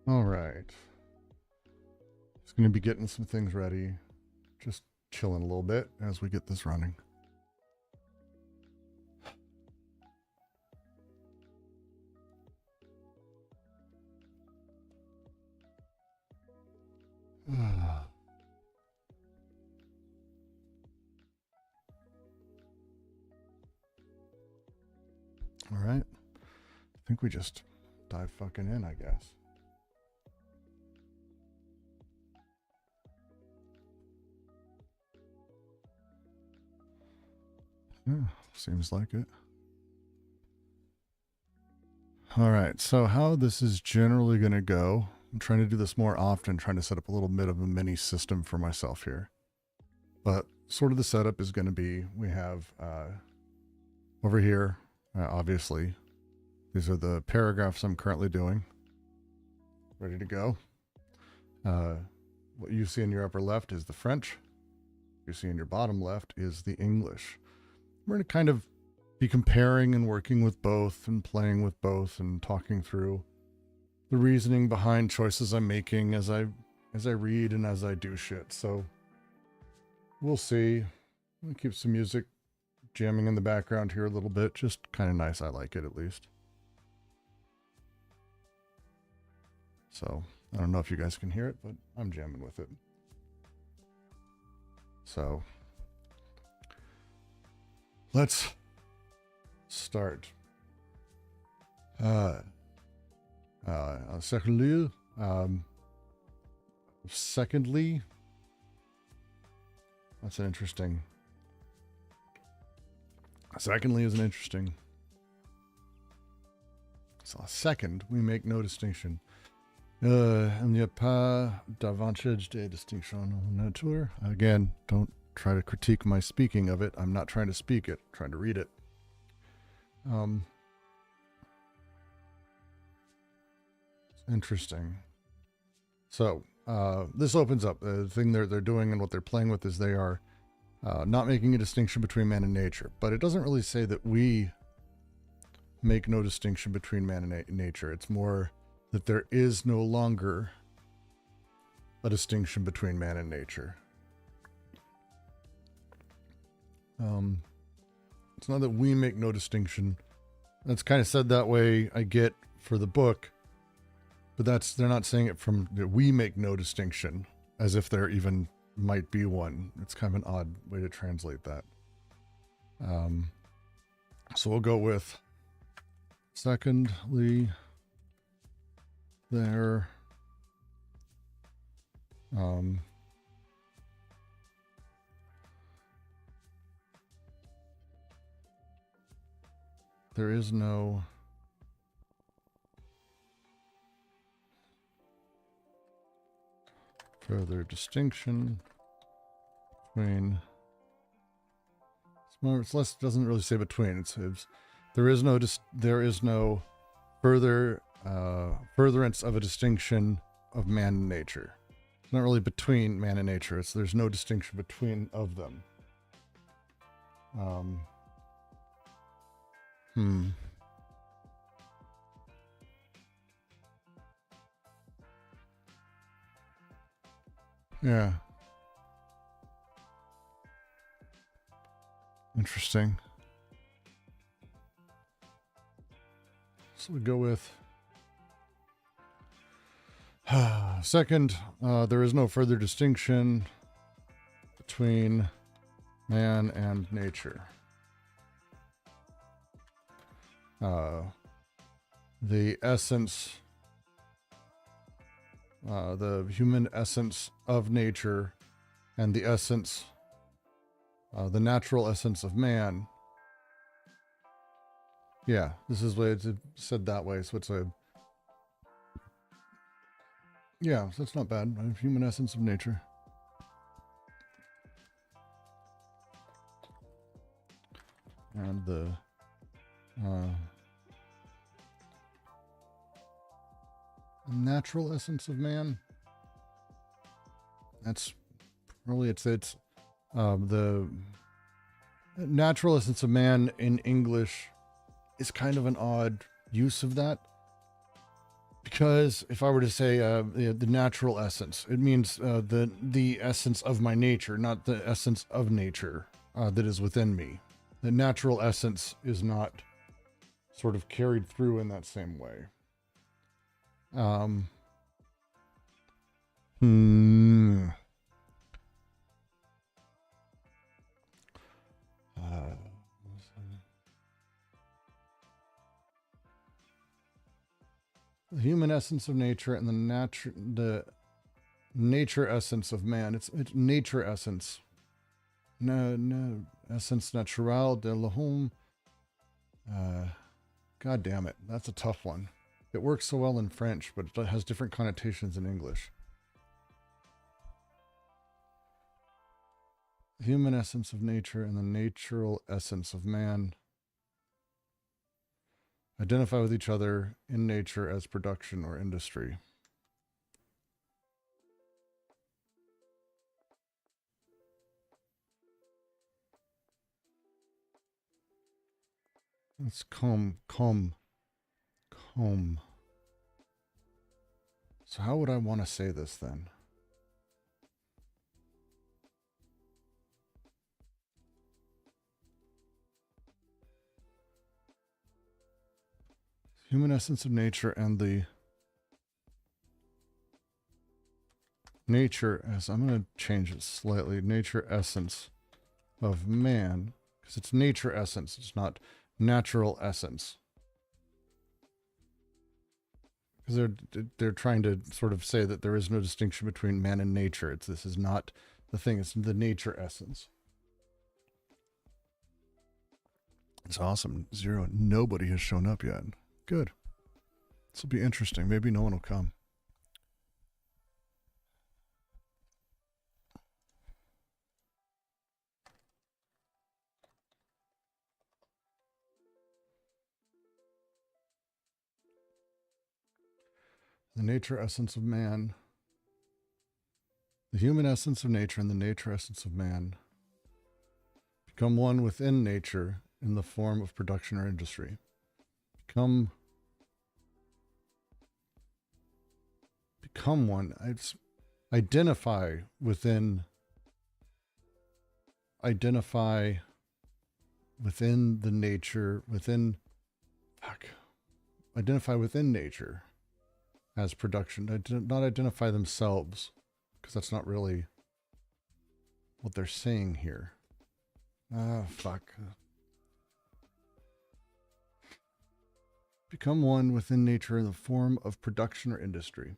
All right. Just going to be getting some things ready. Just chilling a little bit as we get this running. All right. I think we just dive fucking in, I guess. Yeah, seems like it. All right, so how this is generally going to go, I'm trying to do this more often, trying to set up a little bit of a mini system for myself here. But sort of the setup is going to be, we have over here, obviously, these are the paragraphs I'm currently doing. Ready to go. What you see in your upper left is the French. What you see in your bottom left is the English. We're going to kind of be comparing and working with both and playing with both and talking through the reasoning behind choices I'm making as I read and as I do shit. So we'll see. I'll keep some music jamming in the background here a little bit. Just kind of nice. I like it at least. So I don't know if you guys can hear it, but I'm jamming with it. So let's start. Secondly, that's an interesting. Secondly is an interesting. So second, we make no distinction. Il n'y a pas d'avantage de distinction en nature. Again, don't try to critique my speaking of it. I'm not trying to speak it, I'm trying to read it. Interesting. So this opens up the thing they're doing, and what they're playing with is they are not making a distinction between man and nature, but it doesn't really say that we make no distinction between man and nature. It's more that there is no longer a distinction between man and nature. It's not that we make no distinction. That's kind of said that way, I get, for the book, but they're not saying it from that we make no distinction, as if there even might be one. It's kind of an odd way to translate that. So we'll go with secondly, there there is no further distinction between. It's less. Doesn't really say between. It's there is no further furtherance of a distinction of man and nature. It's not really between man and nature. There's no distinction between of them. Yeah. Interesting. So we go with second, there is no further distinction between man and nature. The essence, the human essence of nature, and the essence, the natural essence of man. Yeah, this is what it's said that way. So it's yeah, so that's not bad. Human essence of nature. And the natural essence of man. That's probably it's the natural essence of man in English is kind of an odd use of that, Because if I were to say the natural essence, it means the essence of my nature, not the essence of nature that is within me. The natural essence is not sort of carried through in that same way. Hmm. The human essence of nature and the nature essence of man. It's nature essence. No essence naturelle de l'homme. God damn it, that's a tough one. It works so well in French, but it has different connotations in English. The human essence of nature and the natural essence of man identify with each other in nature as production or industry. Let's comb. So how would I want to say this then? Human essence of nature and the nature as, I'm going to change it slightly, nature essence of man, because it's nature essence, it's not natural essence. Because they're trying to sort of say that there is no distinction between man and nature. This is not the thing, it's the nature essence. It's awesome. Zero. Nobody has shown up yet. Good. This will be interesting. Maybe no one will come. The nature essence of man. The human essence of nature and the nature essence of man become one within nature in the form of production or industry. Become one. It's identify within the nature, identify within nature as production. Not identify themselves, because that's not really what they're saying here. Become one within nature in the form of production or industry.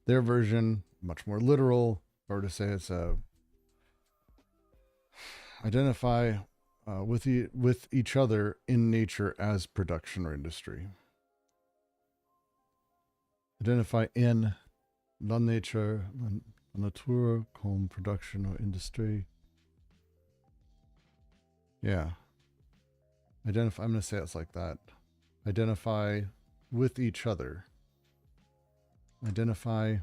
Their version, much more literal, or to say it's identify with each other in nature as production or industry. Identify in la nature, la nature comme production or industry. Yeah. Identify, I'm going to say it's like that. Identify with each other. Identify.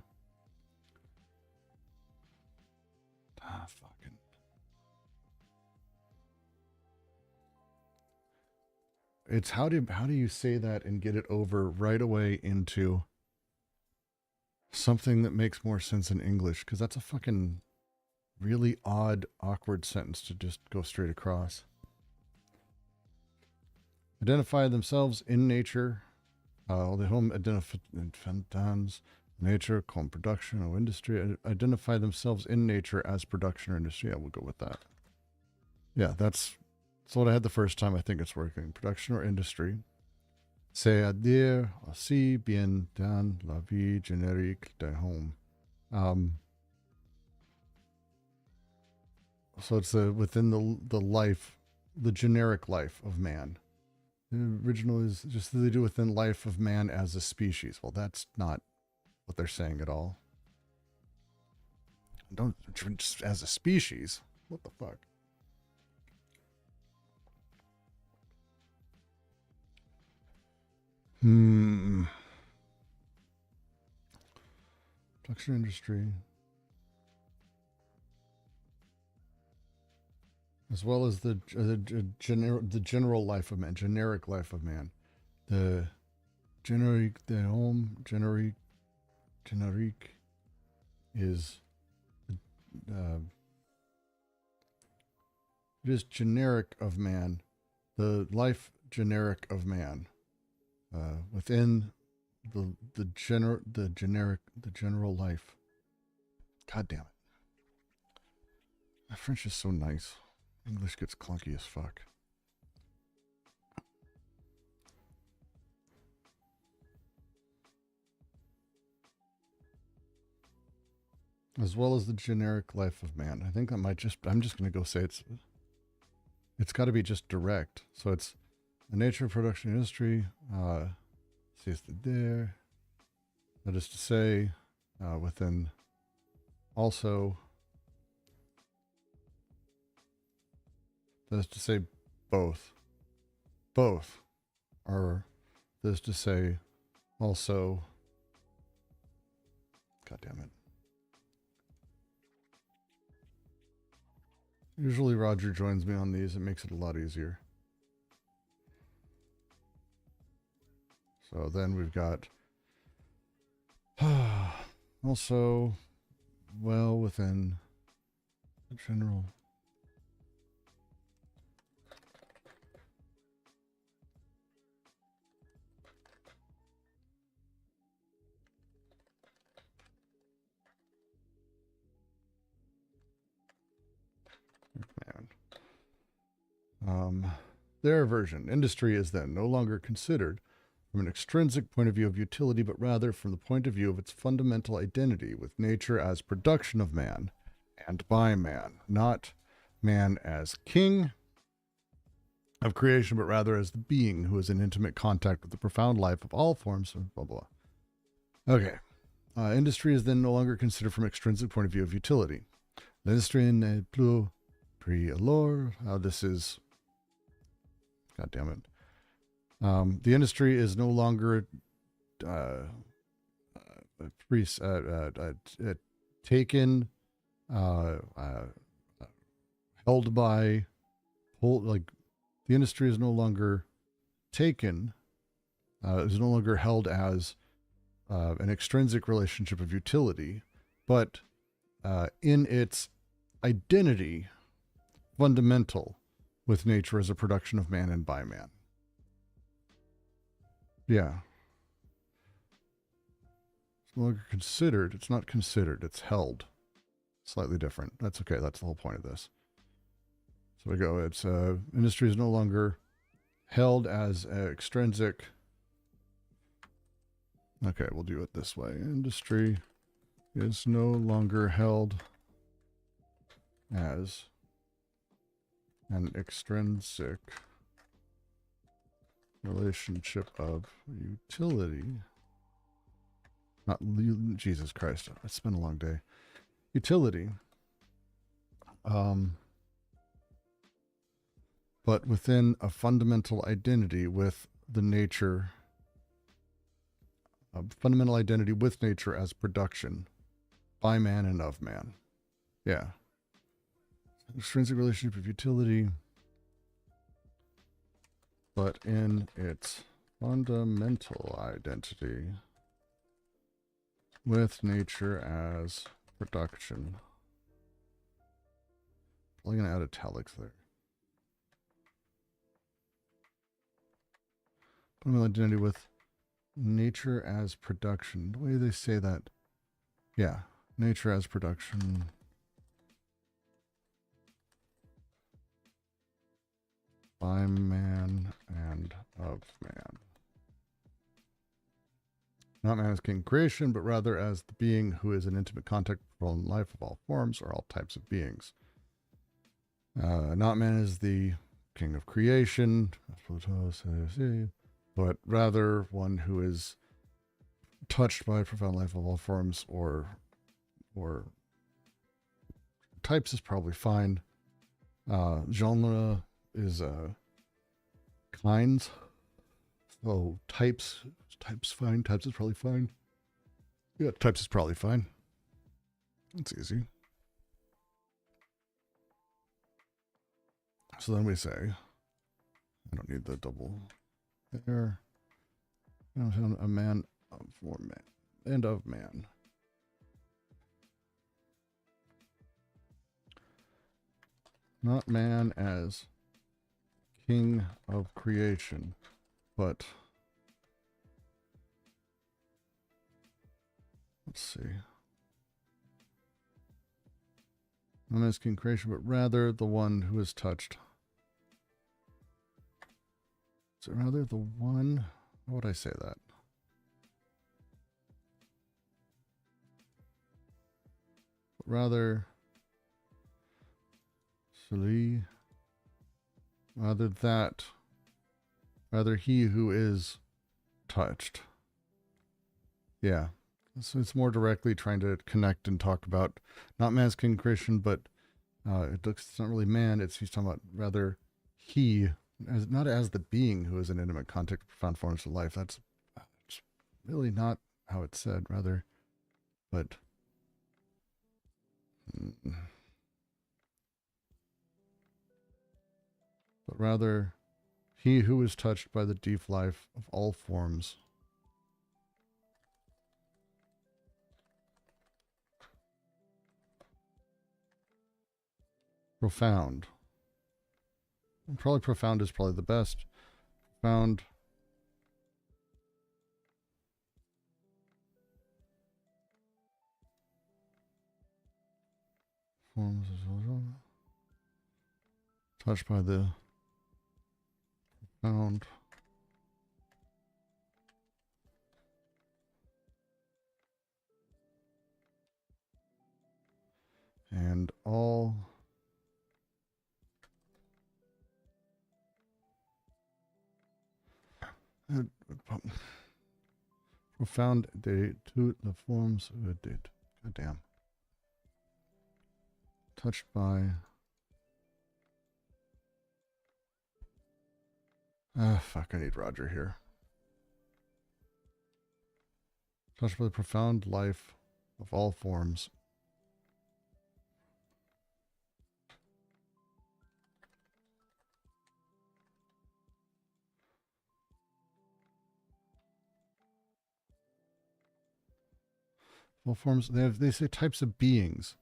Fucking. It's how do you say that and get it over right away into something that makes more sense in English? Because that's a fucking really odd, awkward sentence to just go straight across. Identify themselves in nature. The home identifants nature, comme production or industry. Identify themselves in nature as production or industry. Yeah, we'll go with that. Yeah, that's what I had the first time. I think it's working. Production or industry. C'est-à-dire aussi bien dans la vie générique des hommes. So it's within the life, the generic life of man. The original is just that they do within life of man as a species. Well, that's not what they're saying at all. Don't just as a species. What the fuck? Production industry. As well as the general life of man, generic life of man. The Generique de homme, generique is it is generic of man, the life generic of man, within the general life. God damn it! My French is so nice. English gets clunky as fuck. As well as the generic life of man. I think that might just, I'm just going to go say it's got to be just direct. So it's the nature of production industry, c'est there. That is to say, within also, that is to say both. Both are, that is to say also, God damn it. Usually Roger joins me on these. It makes it a lot easier. So then we've got also well within the general. Their version. Industry is then no longer considered from an extrinsic point of view of utility, but rather from the point of view of its fundamental identity with nature as production of man and by man, not man as king of creation, but rather as the being who is in intimate contact with the profound life of all forms of blah, blah. Okay. Industry is then no longer considered from an extrinsic point of view of utility. L'industrie n'est plus pris alors. This is, God damn it. The industry is no longer taken, held by, like the industry is no longer taken, is no longer held as an extrinsic relationship of utility, but in its identity, fundamental with nature as a production of man and by man. Yeah. It's no longer considered. It's not considered. It's held. Slightly different. That's okay. That's the whole point of this. So we go. It's industry is no longer held as extrinsic. Okay, we'll do it this way. Industry is no longer held as an extrinsic relationship of utility. Not Jesus Christ. It's been a long day. Utility. But within a fundamental identity with the nature, a fundamental identity with nature as production by man and of man. Yeah. Extrinsic relationship of utility, but in its fundamental identity with nature as production. Probably going to add italics there. Fundamental identity with nature as production. The way they say that. Yeah. Nature as production. By man and of man. Not man as king of creation, but rather as the being who is in intimate contact with the life of all forms or all types of beings. Not man as the king of creation, but rather one who is touched by profound life of all forms or types is probably fine. Genre is kinds. So types fine. Types is probably fine. Yeah, types is probably fine. It's easy. So then we say, I don't need the double there. A man for man and of man. Not man as king of creation, but let's see. Not as king of creation, but rather the one who is touched. So rather the one, how would I say that? Rather, celui, rather he who is touched. Yeah. So it's more directly trying to connect and talk about not man's king Christian, but it's not really man. He's talking about rather he, not as the being who is an intimate contact, profound forms of life. That's really not how it's said. Rather, but rather he who is touched by the deep life of all forms. Profound. Probably profound is probably the best. Profound. Forms touched by the profound. And all profound de toutes the forms of it. God damn. Touched by fuck, I need Roger here. Touched by the profound life of all forms. All forms, they say types of beings.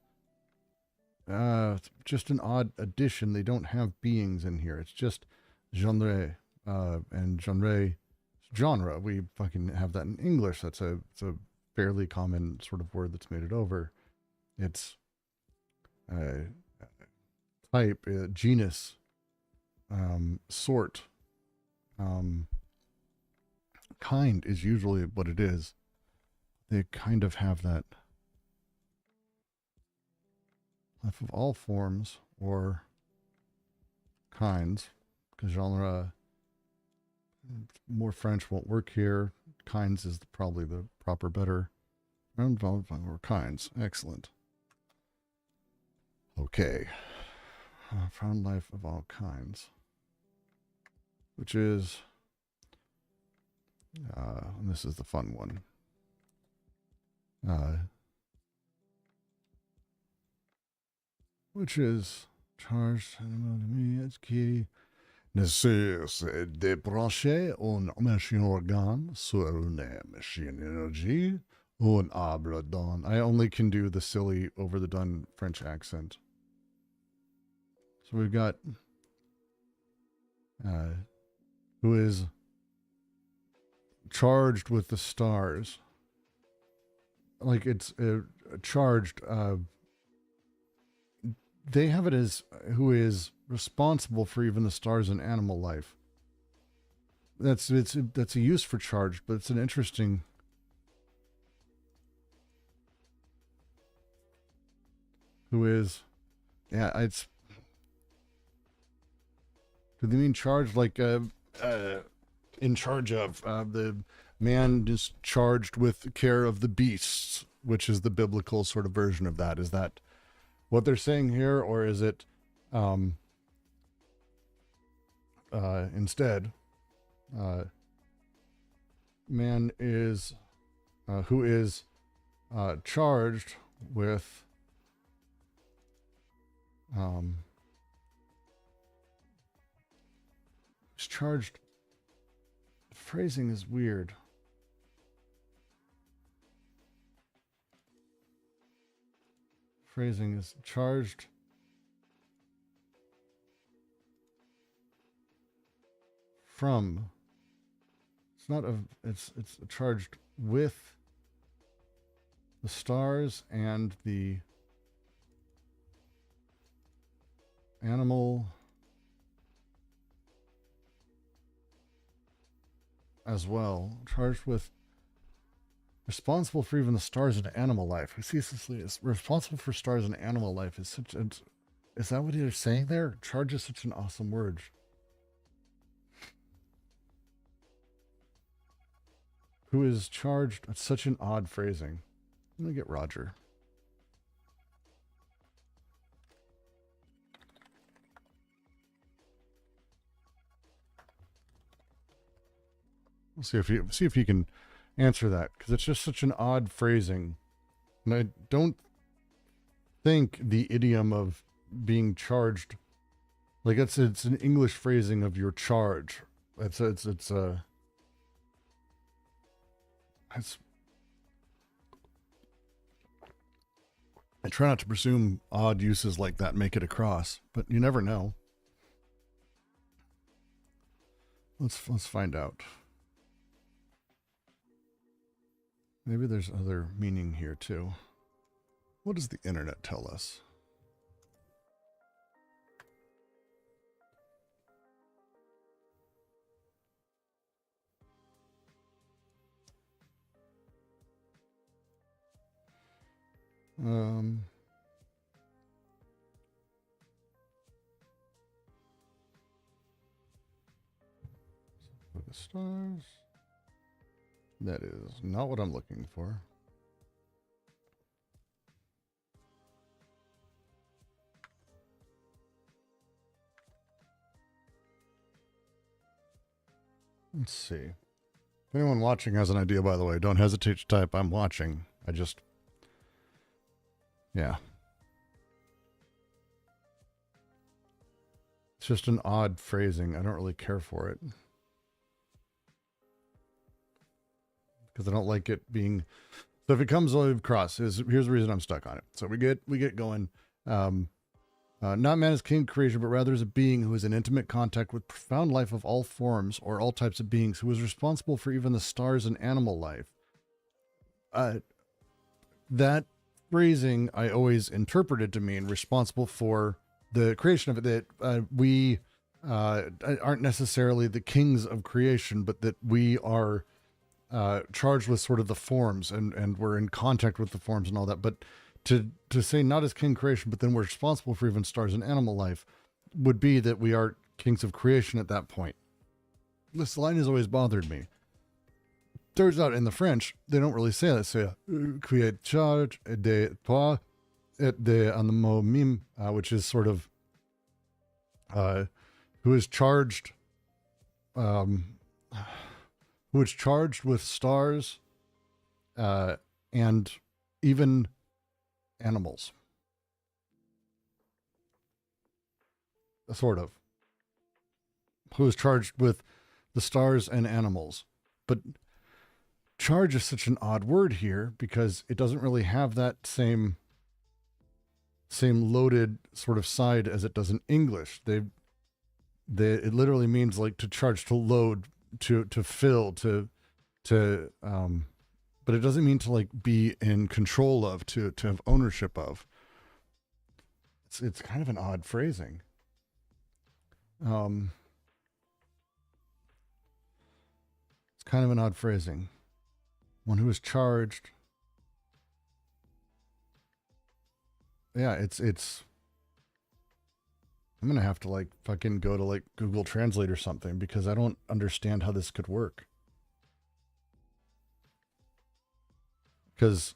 Just an odd addition. They don't have beings in here. It's just genre, and genre. We fucking have that in English. It's a fairly common sort of word that's made it over. It's type, genus, sort, kind is usually what it is. They kind of have that life of all forms or kinds, because genre, more French won't work here. Kinds is probably the proper, better. Or kinds. Excellent. Okay. Found life of all kinds, which is, and this is the fun one. Which is charged qui ne cesse de brancher un machine organe sur une machine énergie ou un arbre dans. I only can do the silly over the done French accent. So we've got who is charged with the stars. Like it's charged. They have it as who is responsible for even the stars in animal life. That's a use for charged, but it's an interesting. Who is, yeah, it's. Do they mean charged like in charge of the man is charged with care of the beasts, which is the biblical sort of version of that? Is that what they're saying here, or is it instead man is who is charged with is charged, phrasing is weird. phrasing is charged from. It's not a. It's charged with the stars and the animal as well. Charged with responsible for even the stars and animal life. We see this is responsible for stars and animal life is such a. Is that what you're saying there? Charge is such an awesome word. Who is charged? It's such an odd phrasing. I'm gonna get Roger. We'll see if he can answer that, because it's just such an odd phrasing, and I don't think the idiom of being charged, like it's an English phrasing of your charge. I try not to presume odd uses like that make it across, but you never know. Let's find out. Maybe there's other meaning here too. What does the internet tell us? For the stars. That is not what I'm looking for. Let's see. If anyone watching has an idea, by the way, don't hesitate to type "I'm watching." Yeah. It's just an odd phrasing. I don't really care for it. Because I don't like it being... So if it comes across, here's the reason I'm stuck on it. So we get going. Not man as king of creation, but rather as a being who is in intimate contact with profound life of all forms or all types of beings, who is responsible for even the stars and animal life. That phrasing I always interpreted to mean responsible for the creation of it, that we aren't necessarily the kings of creation, but that we are charged with sort of the forms and we're in contact with the forms and all that. But to say not as king creation, but then we're responsible for even stars and animal life would be that we are kings of creation at that point. This line has always bothered me. Turns out in the French, they don't really say that. They say, qui est charge de toi et de animaux mime, which is sort of, who is charged with stars, and even animals. Sort of. Who is charged with the stars and animals. But charge is such an odd word here because it doesn't really have that same loaded sort of side as it does in English. It literally means like to charge, to load, to fill, but it doesn't mean to like be in control of, to have ownership of. It's kind of an odd phrasing. It's kind of an odd phrasing. One who is charged. Yeah, it's I'm going to have to like fucking go to like Google Translate or something because I don't understand how this could work. Because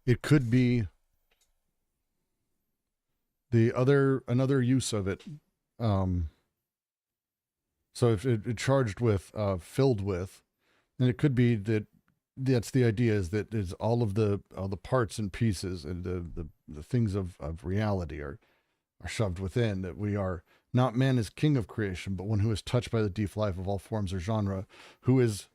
it could be another use of it. So if it charged with, filled with, then it could be that's the idea, is all the parts and pieces and the things of reality are are shoved within, that we are not man as king of creation, but one who is touched by the deep life of all forms or genre, who is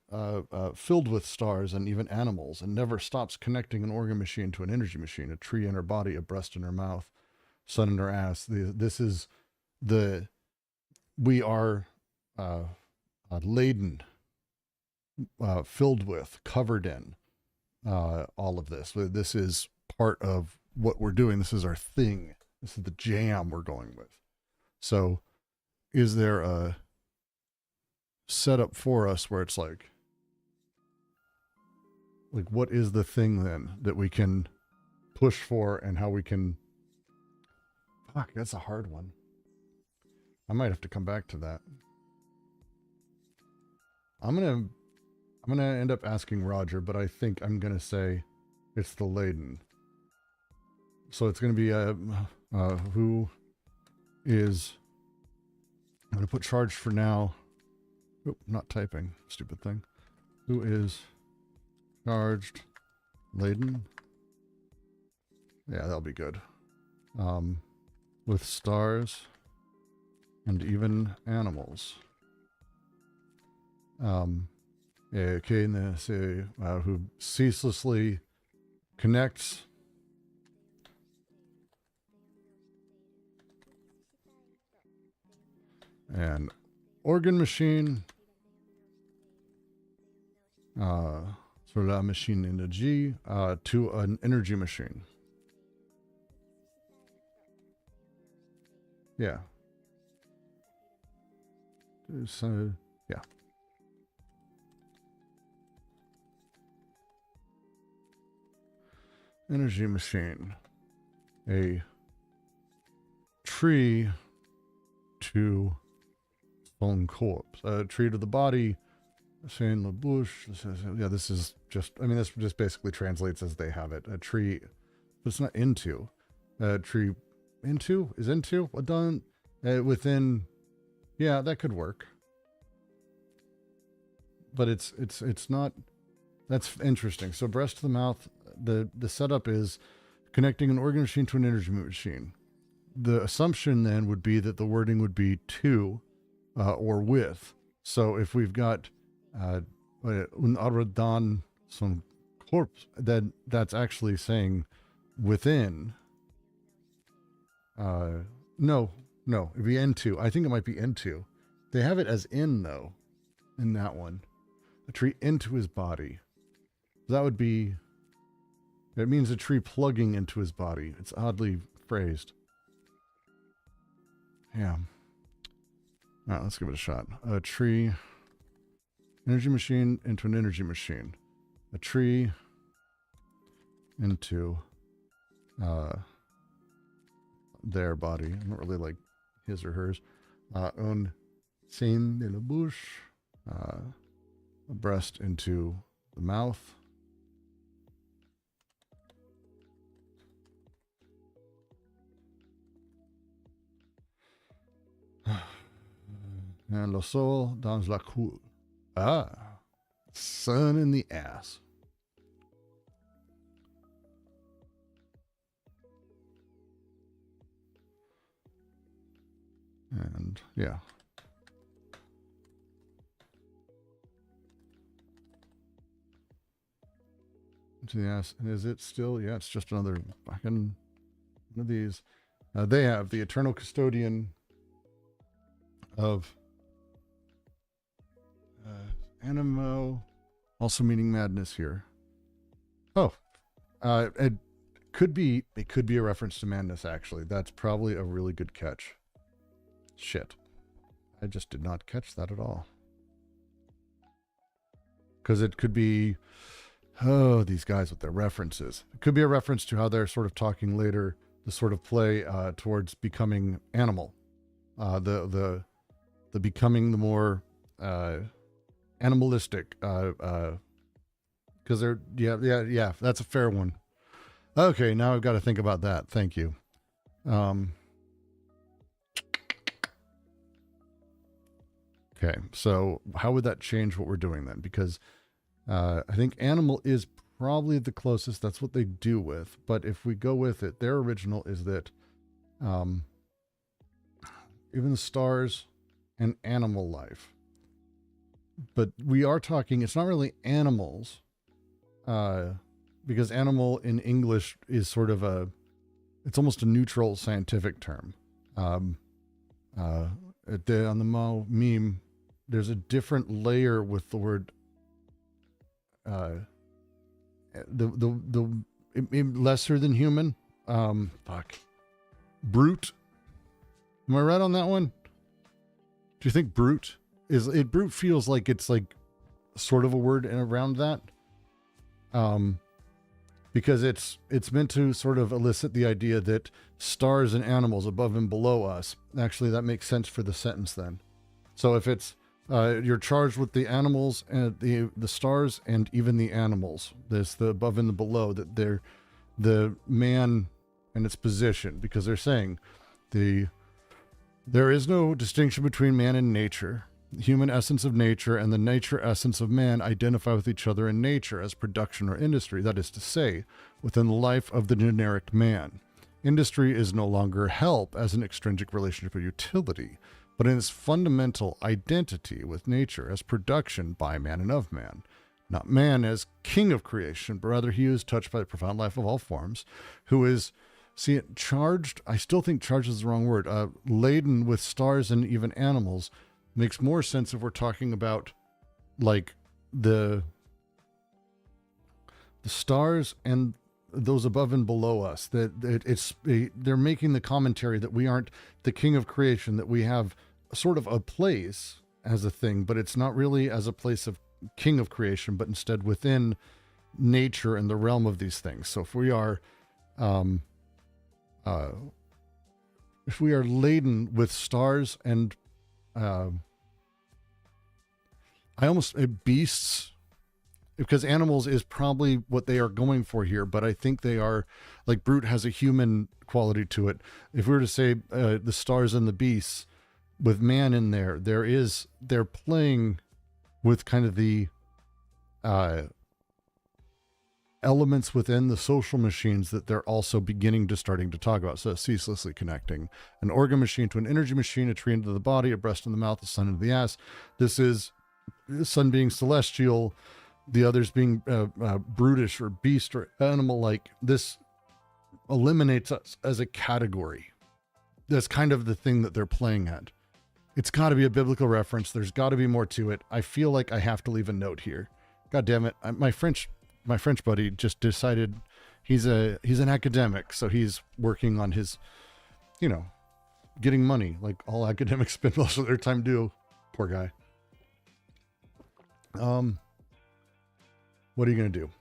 filled with stars and even animals, and never stops connecting an organ machine to an energy machine, a tree in her body, a breast in her mouth, sun in her ass. We are laden, filled with, covered in all of this. This is part of what we're doing. This is our thing. This is the jam we're going with. So is there a setup for us where it's like what is the thing then that we can push for, and how we can, that's a hard one. I might have to come back to that. I'm gonna end up asking Roger, but I think I'm gonna say it's the laden. So it's gonna be who is, I'm gonna put charged for now. Oop, not typing, stupid thing. Who is charged, laden? Yeah, that'll be good. With stars and even animals. Who ceaselessly connects an organ machine, sur la machine énergie, to an energy machine. Yeah. So, yeah. Energy machine. A tree to son corpse. A tree to the body. Saying la bouche. Yeah, this is just, I mean, this just basically translates as they have it. A tree, but it's not into. A tree into? Is into? What done? Within, yeah, that could work. But it's not, that's interesting. So breast to the mouth, the setup is connecting an organ machine to an energy machine. The assumption then would be that the wording would be to or with. So if we've got un aradan son corpse, then that's actually saying within. No, it'd be into. I think it might be into. They have it as in though, in that one. A tree into his body. That would be, it means a tree plugging into his body. It's oddly phrased. Yeah. All right, let's give it a shot. A tree, energy machine into an energy machine. A tree into their body. I don't really like his or hers. Un sein de la bouche. A breast into the mouth. And le sol dans la cour. Sun in the ass. And yeah. To the ass. And is it still? Yeah, it's just another fucking one of these. They have the eternal custodian of animo, also meaning madness here. Oh, it could be a reference to madness. Actually, that's probably a really good catch. Shit, I just did not catch that at all. Because it could be, oh, these guys with their references. It could be a reference to how they're sort of talking later, the sort of play towards becoming animal, the becoming the more animalistic, because they're, yeah, that's a fair one. Okay, now I've got to think about that. Thank you. Okay, so how would that change what we're doing then? Because I think animal is probably the closest. That's what they do with. But if we go with it, their original is that even the stars, and animal life. But we are talking, it's not really animals, because animal in English is sort of it's almost a neutral scientific term. On the meme, there's a different layer with the word, lesser than human. Brute. Am I right on that one? Do you think brute brute feels like it's like sort of a word and around that? Because it's meant to sort of elicit the idea that stars and animals above and below us. Actually, that makes sense for the sentence then. So if it's, you're charged with the animals and the stars and even the animals, there's the above and the below, that they're the man and its position, because they're saying there is no distinction between man and nature. The human essence of nature and the nature essence of man identify with each other in nature as production or industry. That is to say, within the life of the generic man. Industry is no longer help as an extrinsic relationship of utility, but in its fundamental identity with nature as production by man and of man. Not man as king of creation, but rather he who is touched by the profound life of all forms, who is, charged, I still think charged is the wrong word, laden with stars and even animals, makes more sense if we're talking about like the stars and those above and below us, that they're making the commentary that we aren't the king of creation, that we have sort of a place as a thing, but it's not really as a place of king of creation, but instead within nature and the realm of these things. So if we are laden with stars and beasts, because animals is probably what they are going for here, but I think they are, like brute has a human quality to it. If we were to say the stars and the beasts with man in there, they're playing with kind of the elements within the social machines that they're also starting to talk about. So ceaselessly connecting an organ machine to an energy machine, a tree into the body, a breast in the mouth, a sun into the ass. This is the sun being celestial, the others being brutish or beast or animal. Like this eliminates us as a category. That's kind of the thing that they're playing at. It's got to be a biblical reference. There's got to be more to it. I feel like I have to leave a note here. God damn it. My French buddy just decided he's an academic. So he's working on his, getting money, like all academics spend most of their time do. Poor guy. What are you going to do?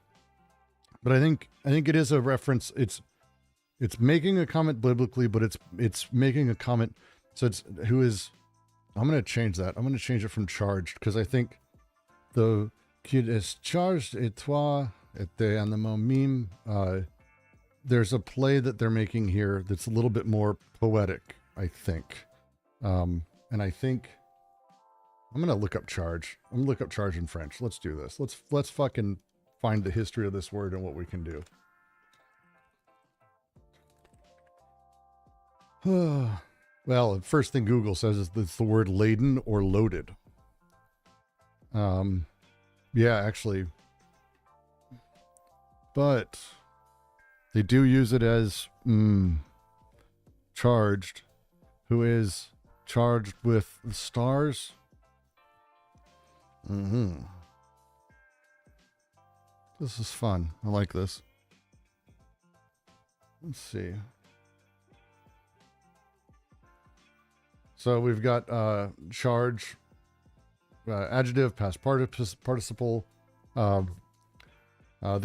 But I think it is a reference. It's making a comment biblically, but it's making a comment. So I'm going to change that. I'm going to change it from charged, because I think the kid is charged et toi était animal mime. There's a play that they're making here that's a little bit more poetic, I think. And I think I'm going to look up charge. I'm going to look up charge in French. Let's do this. Let's fucking find the history of this word and what we can do. Well, the first thing Google says is it's the word laden or loaded. Yeah, actually. But they do use it as charged, who is charged with the stars. This is fun. I like this. Let's see. So we've got charge, adjective, past participle. The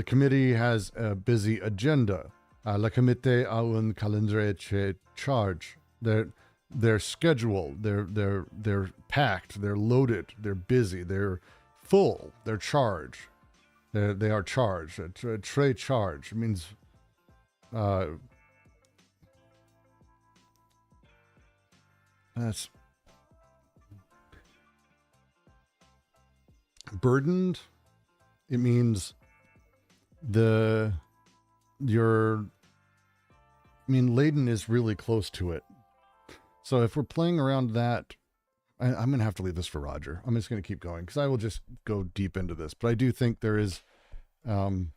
committee has a busy agenda. La comité a un calendrier charge. They're scheduled. They're packed. They're loaded. They're busy. They're full. They're charged. They are charged. Très charge means that's burdened. It means laden is really close to it. So if we're playing around that, I'm going to have to leave this for Roger. I'm just going to keep going because I will just go deep into this. But I do think there is, room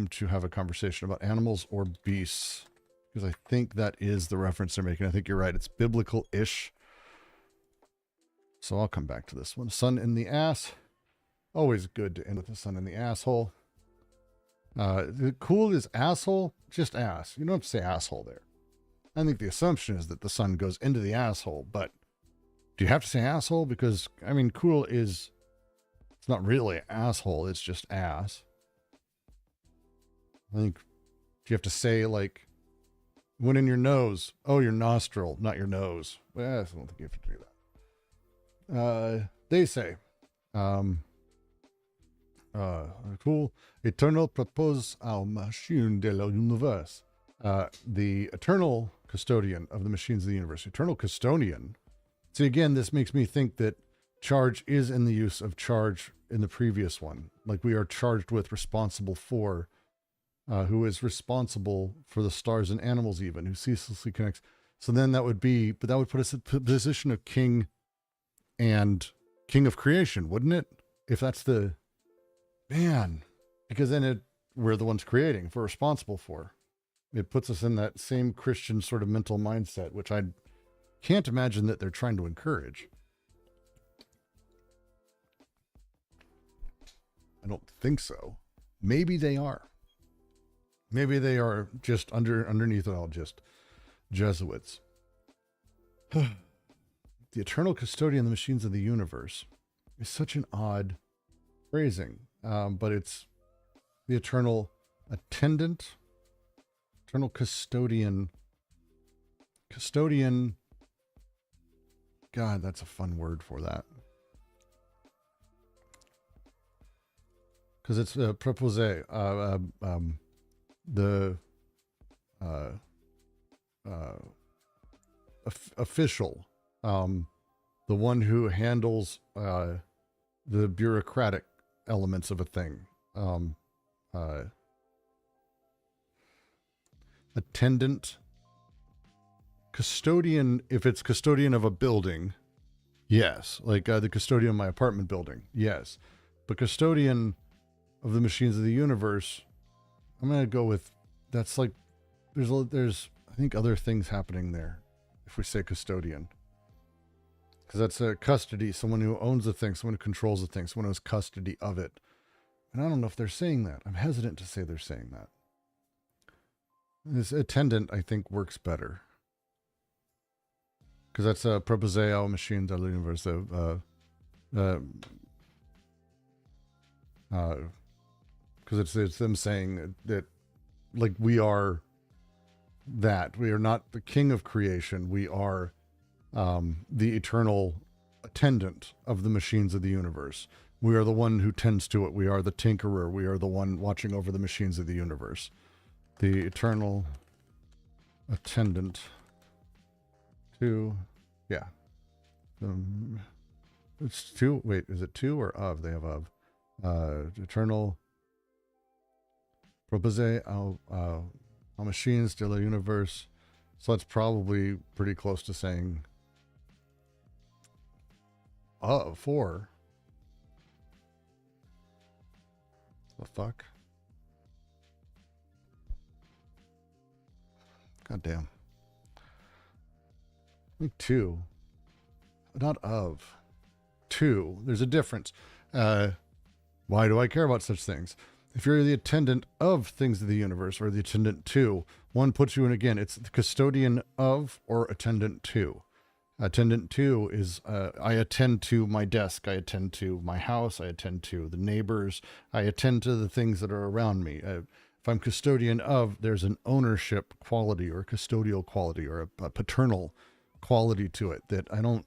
to have a conversation about animals or beasts, because I think that is the reference they're making. I think you're right. It's biblical-ish. So I'll come back to this one. Sun in the ass. Always good to end with the sun in the asshole. The cool is asshole, just ass. You don't have to say asshole there. I think the assumption is that the sun goes into the asshole, but do you have to say asshole? Because, I mean, cool is, it's not really asshole, it's just ass. I think, do you have to say, like, went in your nose? Oh, your nostril, not your nose. Well, I don't think you have to do that. They say, cool, eternal propose aux machines de l'univers. The eternal custodian of the machines of the universe. Eternal custodian. See, again, this makes me think that charge is in the use of charge in the previous one. Like we are charged with, responsible for, who is responsible for the stars and animals even, who ceaselessly connects. So then that would be, but that would put us in the position of king and king of creation, wouldn't it? If that's the, man, because then we're the ones creating, if we're responsible for. It puts us in that same Christian sort of mental mindset, which I can't imagine that they're trying to encourage. I don't think so. Maybe they are. Maybe they are just underneath it all, just Jesuits. The eternal custodian of the machines of the universe is such an odd phrasing, but it's the eternal attendant, eternal custodian. God, that's a fun word for that. Because it's proposé, official, the one who handles the bureaucratic elements of a thing. Attendant, custodian, if it's custodian of a building, yes. Like the custodian of my apartment building, yes. But custodian of the machines of the universe, I'm going to go with, that's like, there's, I think, other things happening there if we say custodian. Because that's a custody, someone who owns the thing, someone who controls the thing, someone who has custody of it. And I don't know if they're saying that. I'm hesitant to say they're saying that. This attendant, I think, works better. Because that's a proposé aux machines de l'univers. Because it's them saying that, like, we are that. We are not the king of creation. We are the eternal attendant of the machines of the universe. We are the one who tends to it. We are the tinkerer. We are the one watching over the machines of the universe. The eternal attendant to, yeah. It's two, wait, is it two or of? They have of. Eternal proposé aux machines de l'univers. So that's probably pretty close to saying for. The fuck? God damn. I think two. Not of. Two. There's a difference. Why do I care about such things? If you're the attendant of things of the universe, or the attendant to, one puts you in, again, it's the custodian of or attendant to. Attendant to is, I attend to my desk, I attend to my house, I attend to the neighbors, I attend to the things that are around me. If I'm custodian of, there's an ownership quality or a custodial quality or a paternal quality to it that I don't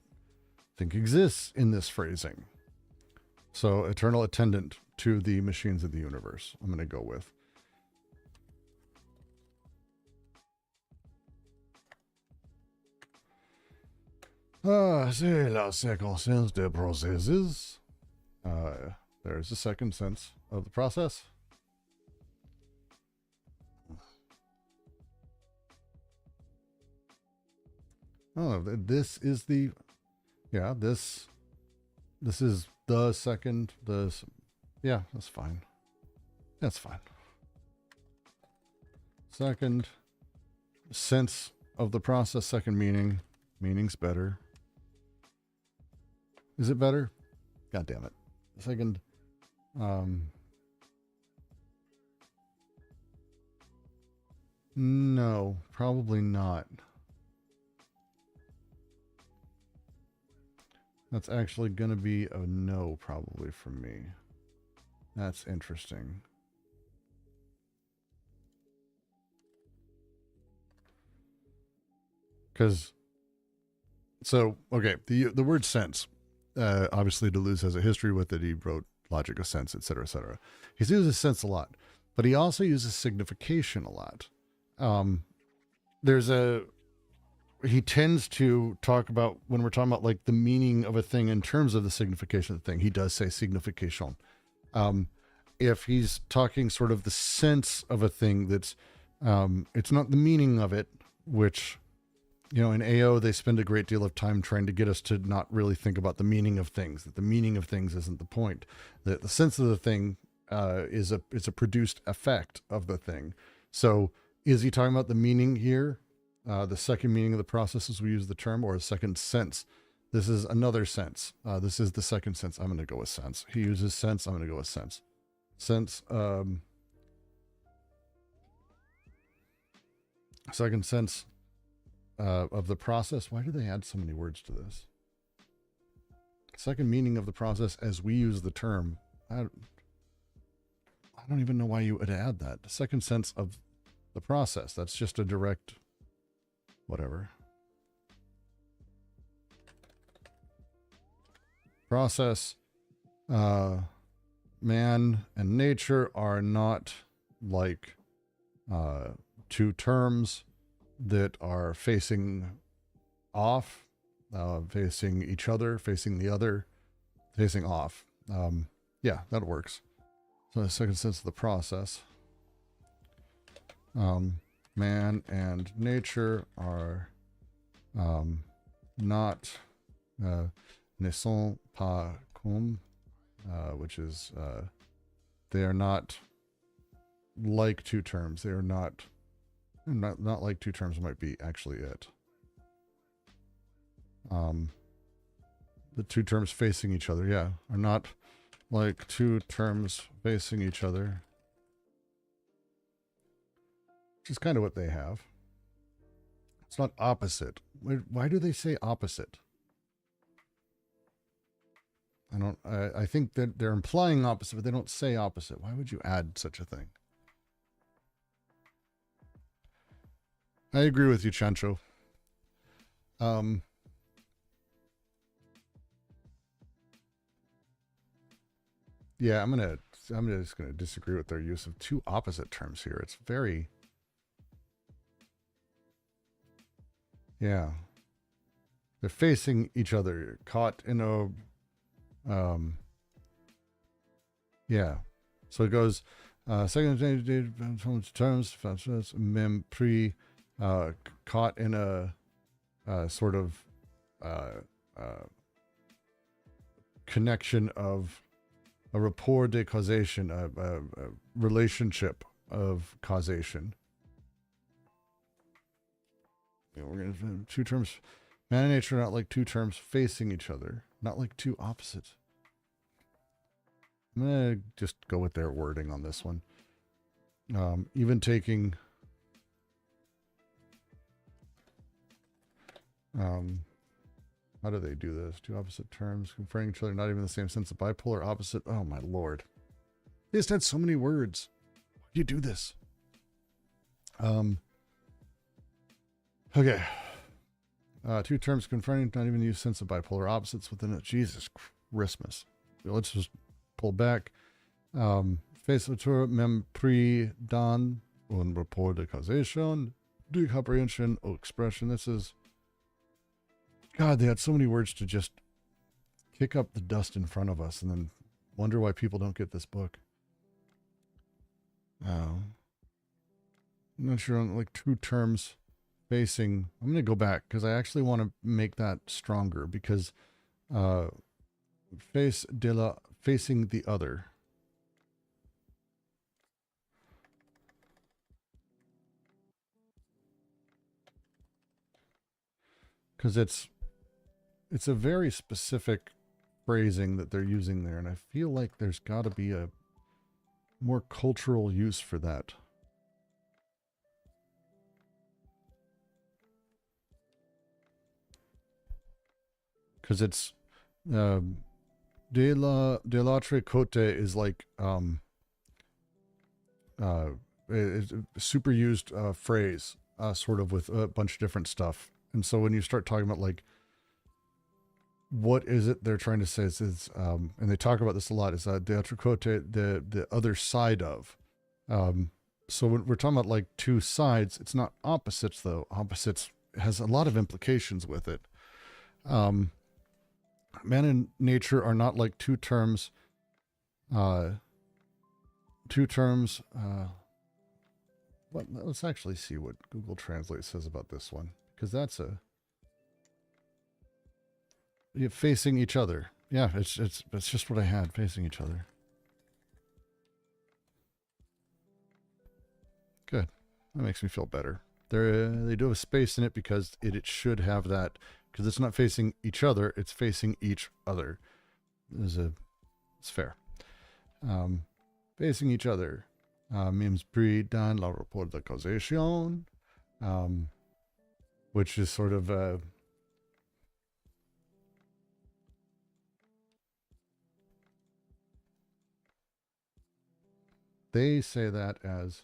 think exists in this phrasing. So eternal attendant to the machines of the universe, I'm going to go with. C'est la second sense des processes. There's the second sense of the process. Oh, this is the, yeah, this is the second, yeah, that's fine. That's fine. Second sense of the process, second meaning. Meaning's better. Is it better? God damn it. Second, no, probably not. That's actually going to be a no, probably, from me. That's interesting. Because, so, okay, the word sense, obviously Deleuze has a history with it. He wrote Logic of Sense, etc., etc. He uses sense a lot, but he also uses signification a lot. He tends to talk about, when we're talking about like the meaning of a thing in terms of the signification of the thing, he does say signification. If he's talking sort of the sense of a thing, that's, it's not the meaning of it, which, you know, in AO, they spend a great deal of time trying to get us to not really think about the meaning of things, that the meaning of things isn't the point, that the sense of the thing is a produced effect of the thing. So is he talking about the meaning here? The second meaning of the process as we use the term, or a second sense? This is another sense. This is the second sense. I'm going to go with sense. He uses sense. I'm going to go with sense. Sense. Second sense of the process. Why do they add so many words to this? Second meaning of the process as we use the term. I don't even know why you would add that. The second sense of the process. That's just a direct whatever. Process. Man and nature are not like two terms that are facing off, facing each other, facing the other, facing off. Yeah, that works. So the second sense of the process. Man and nature are not ne sont pas comme, which is they are not like two terms. They are not like two terms might be actually it. The two terms facing each other, yeah, are not like two terms facing each other. Which is kind of what they have. It's not opposite. Why do they say opposite? I think that they're implying opposite, but they don't say opposite. Why would you add such a thing? I agree with you, Chancho. Yeah, I'm just gonna disagree with their use of two opposite terms here. It's very, yeah, they're facing each other, caught in a, yeah. So it goes, second terms, même pris, caught in a sort of connection of a rapport de causation, a relationship of causation. You know, we're going to two terms, man and nature, not like two terms facing each other, not like two opposites. I'm going to just go with their wording on this one. Even taking, how do they do this? Two opposite terms conferring each other, not even the same sense of bipolar opposite. Oh my lord. They just had so many words. Why do you do this? Okay. Two terms confronting, not even use sense of bipolar opposites within it. Jesus Christmas. Let's just pull back. Face autour même pris dans un rapport de causation, de comprehension ou expression. This is, God, they had so many words to just kick up the dust in front of us and then wonder why people don't get this book. I'm not sure on like two terms facing, I'm going to go back because I actually want to make that stronger, because facing the other. Because it's a very specific phrasing that they're using there, and I feel like there's got to be a more cultural use for that. Because it's de l'autre côté is like it's a super used phrase, sort of with a bunch of different stuff. And so when you start talking about like, what is it they're trying to say? Is and they talk about this a lot. Is de l'autre côté, the other side of. So when we're talking about like two sides, it's not opposites though. Opposites has a lot of implications with it. Man and nature are not like two terms. Let's actually see what Google Translate says about this one, because that's facing each other. Yeah, it's just what I had, facing each other. Good. That makes me feel better. They do have a space in it because it should have that, because it's not facing each other, it's facing each other. It's fair. Facing each other means pris dans le rapport de causation, which is sort of they say that as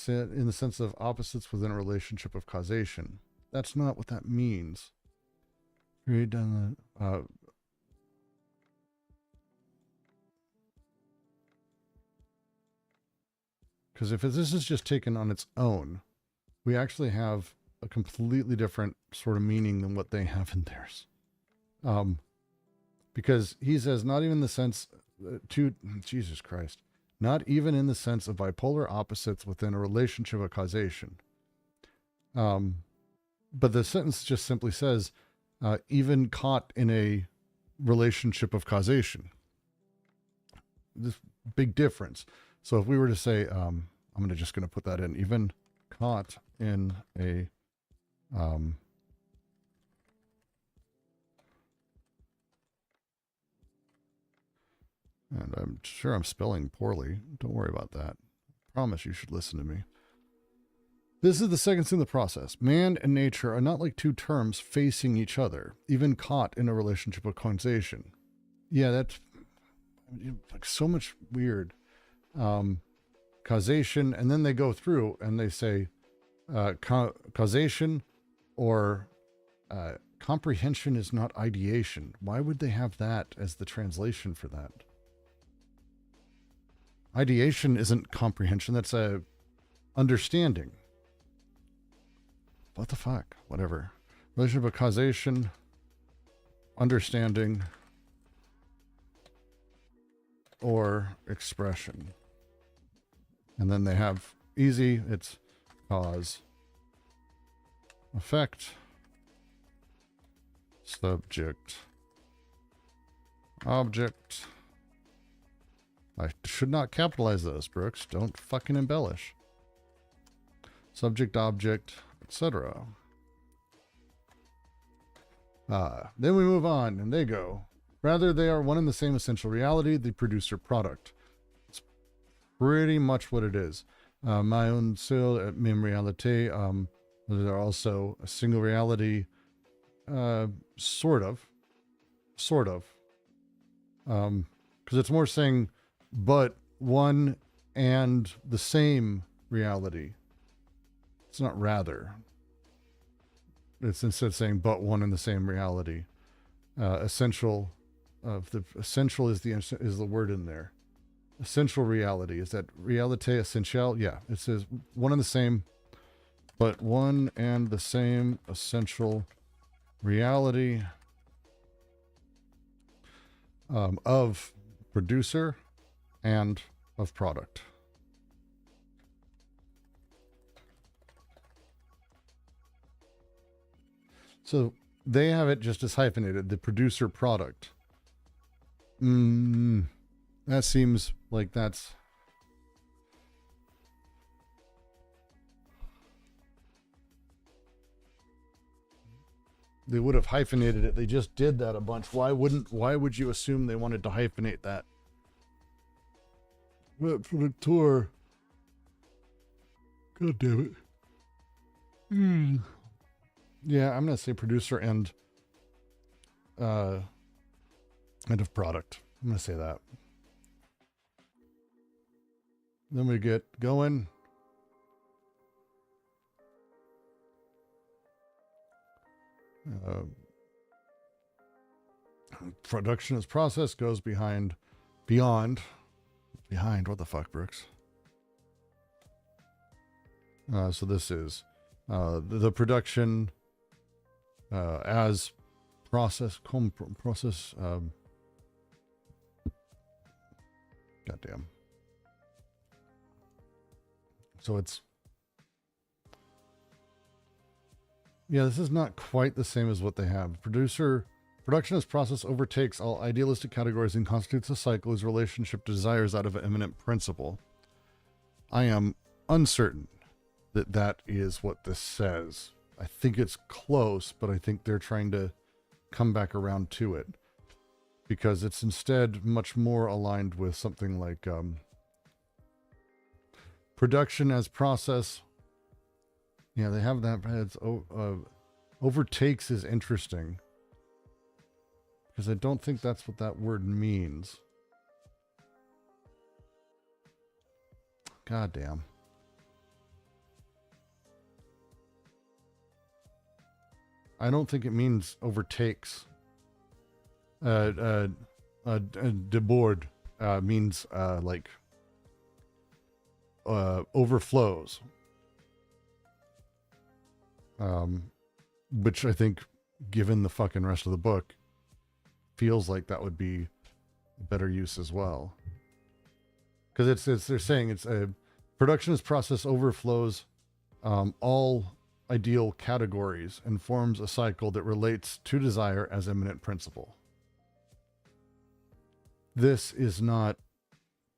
in the sense of opposites within a relationship of causation. That's not what that means. Because if this is just taken on its own, we actually have a completely different sort of meaning than what they have in theirs. Because he says, not even in the sense Jesus Christ, not even in the sense of bipolar opposites within a relationship of causation. But the sentence just simply says, even caught in a relationship of causation. This big difference. So if we were to say, I'm just going to put that in, even caught in a, and I'm sure I'm spelling poorly. Don't worry about that. I promise you should listen to me. This is the second step in the process. Man and nature are not like two terms facing each other, even caught in a relationship of causation. Yeah, that's like so much weird. Causation, and then they go through and they say causation or comprehension is not ideation. Why would they have that as the translation for that? Ideation isn't comprehension, that's a understanding. What the fuck? Whatever. Relationship of causation, understanding, or expression. And then they have easy, it's cause, effect, subject, object. I should not capitalize those, Brooks. Don't fucking embellish. Subject, object, etc. Then we move on, and they go. Rather, they are one and the same essential reality, the producer product. It's pretty much what it is. My own seul, même réalité. They're also a single reality, sort of. Because it's more saying, but one and the same reality. It's not rather. It's instead saying, but one and the same reality. Essential of the essential is the word in there. Essential reality, is that realite essentielle? Yeah, it says one and the same, but one and the same essential reality of producer and of product. So they have it just as hyphenated, the producer product. That seems like that's... They would have hyphenated it. They just did that a bunch. Why would you assume they wanted to hyphenate that? But productor. God damn it. Yeah, I'm going to say producer and end of product. I'm going to say that. Then we get going. Production as process goes beyond, what the fuck, Brooks? So this is the production as process, goddamn. So it's, yeah, this is not quite the same as what they have. Production as process overtakes all idealistic categories and constitutes a cycle whose relationship to desires out of an immanent principle. I am uncertain that that is what this says. I think it's close, but I think they're trying to come back around to it, because it's instead much more aligned with something like production as process. Yeah, they have that. It's overtakes is interesting, because I don't think that's what that word means. God damn. I don't think it means overtakes. Debord means like overflows. Which I think, given the fucking rest of the book, feels like that would be a better use as well. Because they're saying it's a production as process overflows all ideal categories and forms a cycle that relates to desire as immanent principle. This is not,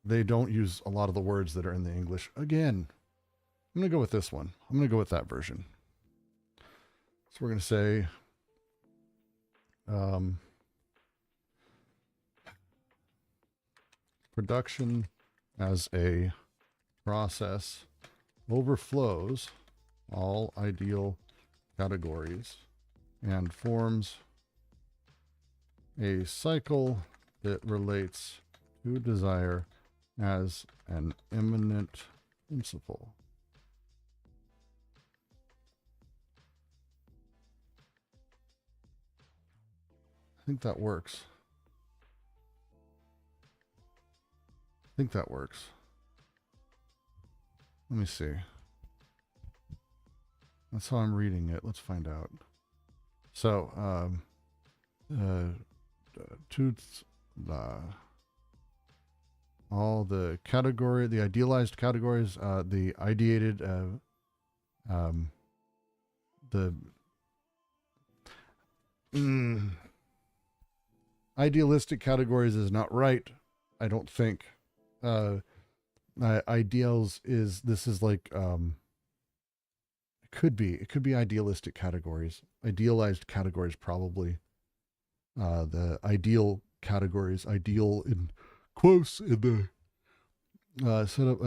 they don't use a lot of the words that are in the English. Again, I'm going to go with this one. I'm going to go with that version. So we're going to say, production as a process overflows all ideal categories and forms a cycle that relates to desire as an immanent principle. I think that works. Let me see. That's how I'm reading it. Let's find out. So, all the idealized categories, the ideated, idealistic categories is not right, I don't think. Ideals is, this is like, it could be idealistic categories, idealized categories, probably. The ideal categories, ideal in quotes in the setup.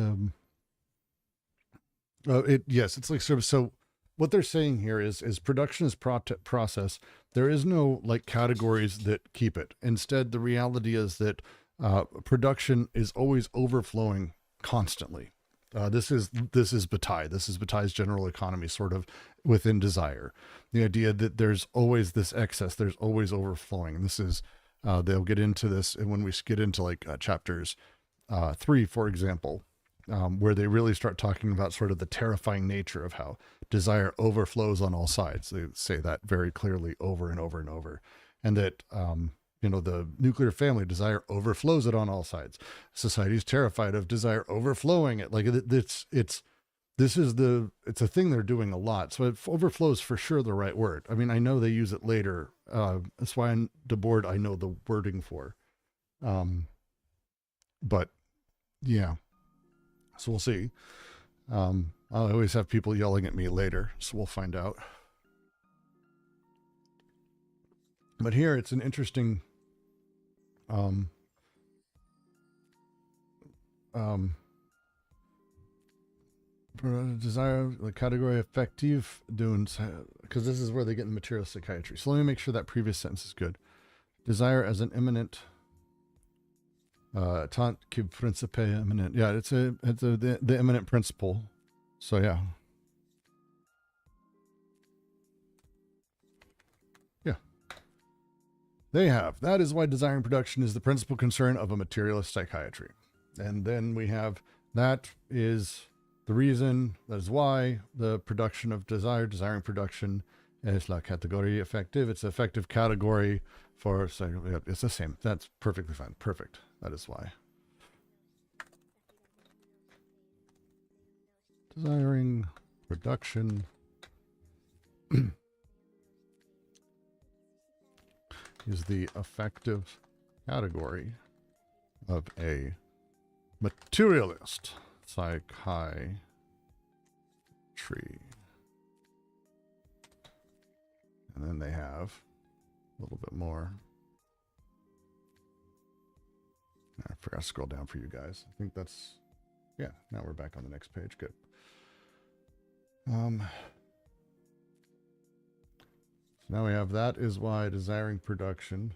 Yes, it's like sort of, so what they're saying here is production is process. There is no like categories that keep it. Instead, the reality is that production is always overflowing constantly. This is Bataille. This is Bataille's general economy, sort of within desire. The idea that there's always this excess, there's always overflowing. And this is, they'll get into this, and when we get into like chapters 3, for example, where they really start talking about sort of the terrifying nature of how desire overflows on all sides. They say that very clearly over and over and over. And that, the nuclear family, desire overflows it on all sides. Society is terrified of desire overflowing it. Like it's it's a thing they're doing a lot. So overflow is for sure the right word. I mean, I know they use it later. That's why on the board, I know the wording for. But yeah, so we'll see. I'll always have people yelling at me later, so we'll find out. But here it's an interesting desire, the category effective dunes, because this is where they get in material psychiatry. So let me make sure that previous sentence is good. Desire as an imminent tant que principe imminent. Yeah, it's the imminent principle. So yeah. Yeah. They have. That is why desiring production is the principal concern of a materialist psychiatry. And then we have, that is the reason, that is why the production of desiring production is la categorie effective. It's an effective category for, so it's the same. That's perfectly fine. Perfect. That is why. Desiring production is the effective category of a materialist psychiatry. And then they have a little bit more. I forgot to scroll down for you guys. I think that's, yeah, now we're back on the next page. Good. So now we have, that is why desiring production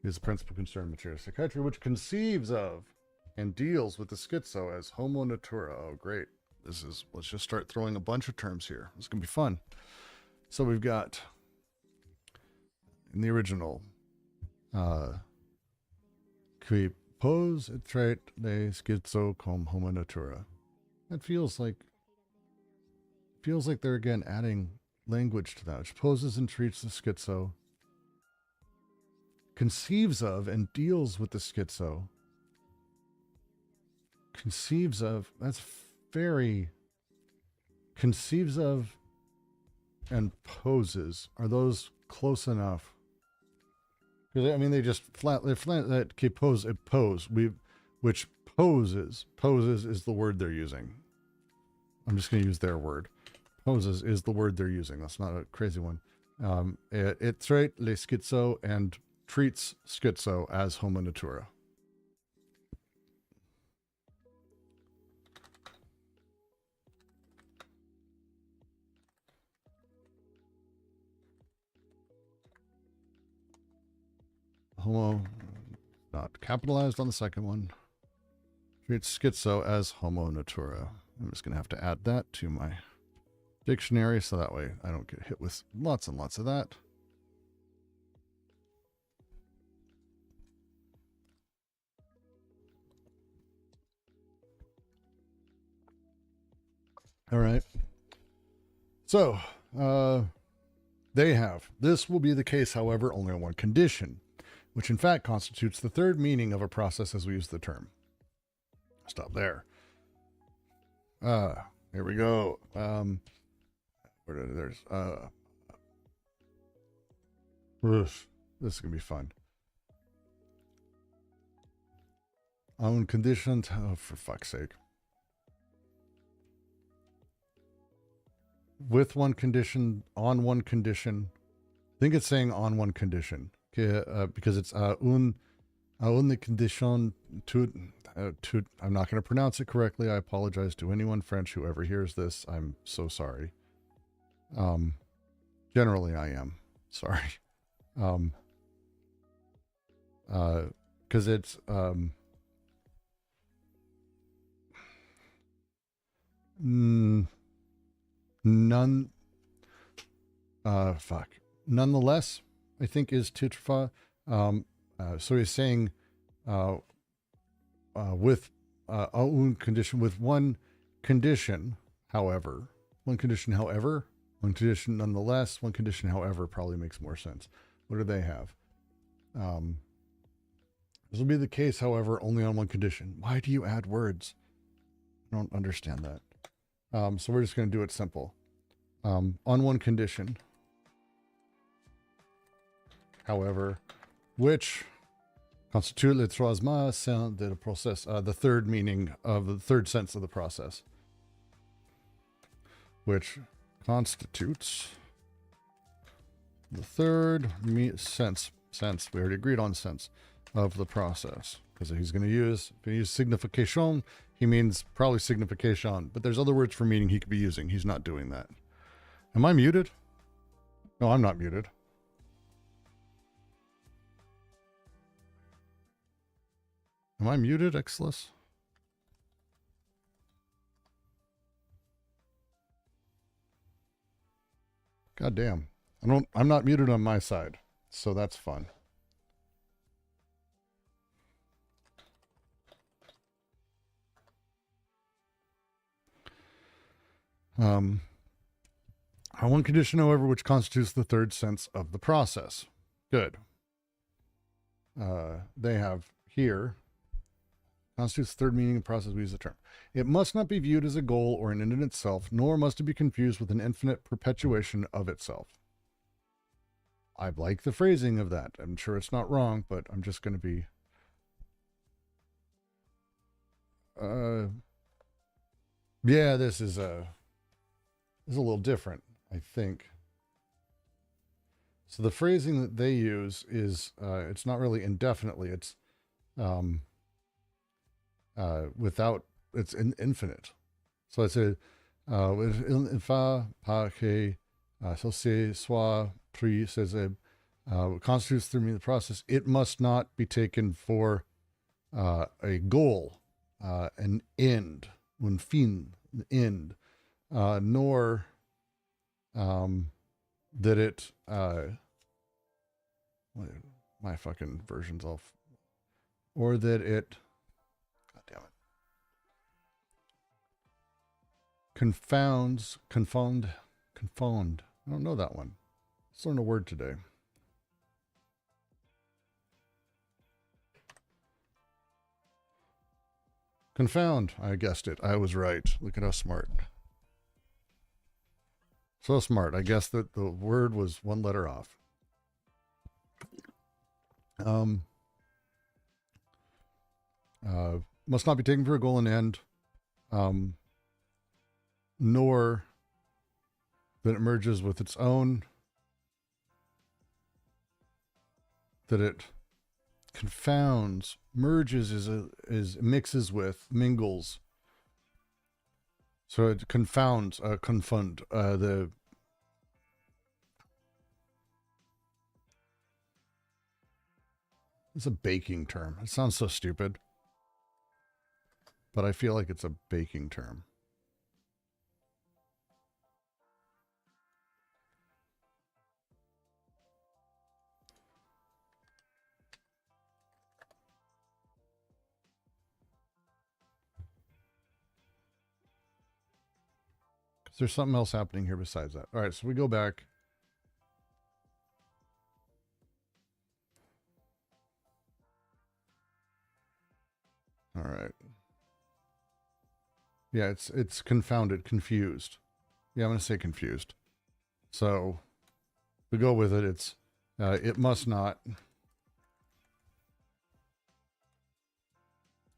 is the principal concern of material psychiatry, which conceives of and deals with the schizo as homo natura. Oh, great. Let's just start throwing a bunch of terms here. It's going to be fun. So we've got, in the original, qui pose et traite les schizo comme homo natura. That feels like they're again adding language to that, which poses and treats the schizo, conceives of and deals with the schizo. Conceives of, that's very, conceives of and poses, are those close enough? Because I mean, they just they're flat, that qui pose et pose, which poses is the word they're using. I'm just going to use their word. Poses is the word they're using. That's not a crazy one. It traite les schizo and treats schizo as homo natura. Homo, not capitalized on the second one. Treats schizo as homo natura. I'm just going to have to add that to my dictionary so that way I don't get hit with lots and lots of that. All right. So, they have. This will be the case, however, only on one condition, which in fact constitutes the third meaning of a process as we use the term. Stop there. Here we go. There's this is gonna be fun. On condition, oh, for fuck's sake. With one condition, on one condition. I think it's saying on one condition. Because it's une condition tout. I'm not going to pronounce it correctly. I apologize to anyone French who ever hears this. I'm so sorry. Generally I am sorry. Because it's nonetheless, I think is titre. So he's saying with une condition, with one condition, however, one condition, nonetheless, one condition, however, probably makes more sense. What do they have? This will be the case, however, only on one condition. Why do you add words? I don't understand that. So we're just going to do it simple. On one condition, however, which constitute le troisième sens de la process, the third meaning of the third sense of the process, which constitutes the third sense, we already agreed on sense of the process, because he's going to use, if he uses signification, he means probably signification, but there's other words for meaning he could be using. He's not doing that. Am I muted? No, I'm not muted. Am I muted, Exless? God damn. I'm not muted on my side, so that's fun. On one condition, however, which constitutes the third sense of the process. Good. They have here, constitutes the third meaning of the process, we use the term. It must not be viewed as a goal or an end in itself, nor must it be confused with an infinite perpetuation of itself. I like the phrasing of that. I'm sure it's not wrong, but I'm just going to be... yeah, this is a little different, I think. So the phrasing that they use is, it's not really indefinitely, it's without, it's infinite. So I say, fa, pa, que, associé, soit, pris, says, constitutes through me the process. It must not be taken for a goal, an end, un fin, an end, nor that it, my fucking version's off, or that it, god damn it, confound, I don't know that one. Let's learn a word today. Confound, I guessed it. I was right. Look at how smart. So smart. I guessed that the word was one letter off. Must not be taken for a goal and end, nor that it merges with its own, that it confounds, merges is mixes with, mingles. So it confounds, confund, it's a baking term. It sounds so stupid, but I feel like it's a baking term. There's something else happening here besides that. All right, so we go back. All right. Yeah, it's confounded, confused. Yeah, I'm going to say confused. So we go with it. It's it must not.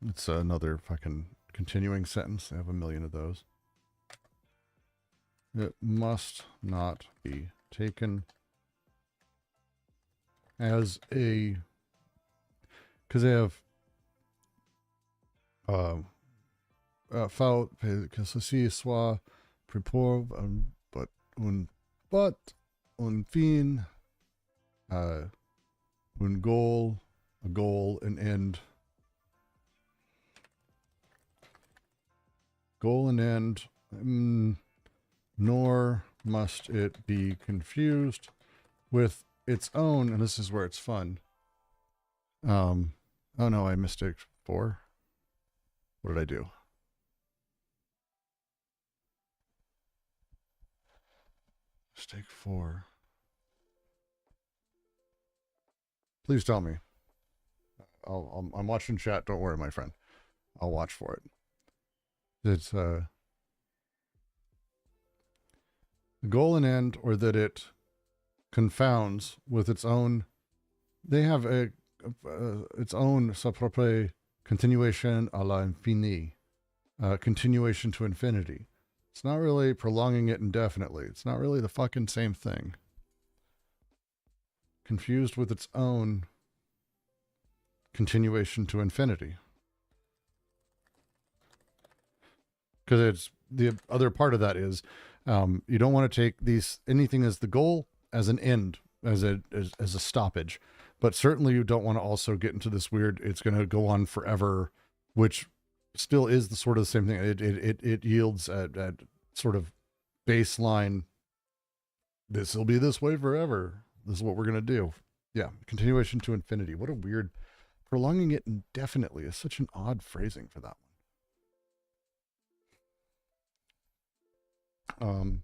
It's another fucking continuing sentence. I have a million of those. It must not be taken as a, because they have faut que ceci soit préparé, but un fin, un goal, a goal, an end. Goal and end. Nor must it be confused with its own, and this is where it's fun. Oh no, I mistaked 4. What did I do? Mistake 4. Please tell me. I'm watching chat. Don't worry, my friend. I'll watch for it. It's The goal and end, or that it confounds with its own. They have its own sa propre continuation à l'infini, continuation to infinity. It's not really prolonging it indefinitely. It's not really the fucking same thing. Confused with its own continuation to infinity. Because it's the other part of that is you don't want to take anything as the goal, as an end, as a stoppage. But certainly you don't want to also get into this weird, it's going to go on forever, which still is the sort of the same thing. It yields at sort of baseline, this will be this way forever. This is what we're going to do. Yeah, continuation to infinity. What a weird, prolonging it indefinitely is such an odd phrasing for that one.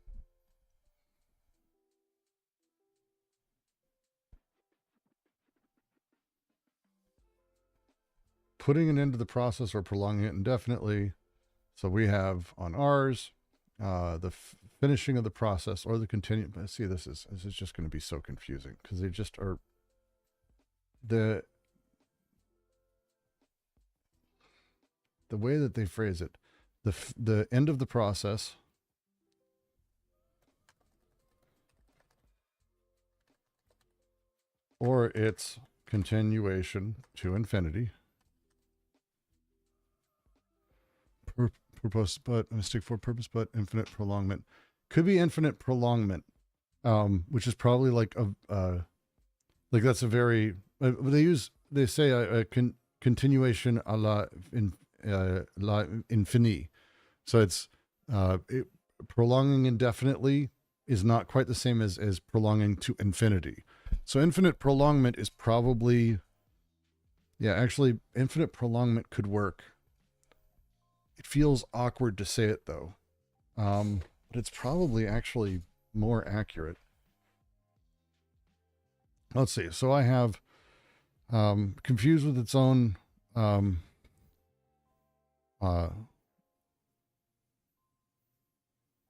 Putting an end to the process or prolonging it indefinitely. So we have on ours, the finishing of the process or the continue. See, this is just going to be so confusing because they just are the way that they phrase it, the end of the process or its continuation to infinity. Purpose, but mistake for purpose, but infinite prolongment could be infinite prolongment, which is probably like like that's a very they say a continuation à la infini. So it's prolonging indefinitely is not quite the same as prolonging to infinity. So infinite prolongment is probably, yeah, actually infinite prolongment could work. It feels awkward to say it though, but it's probably actually more accurate. Let's see. So I have confused with its own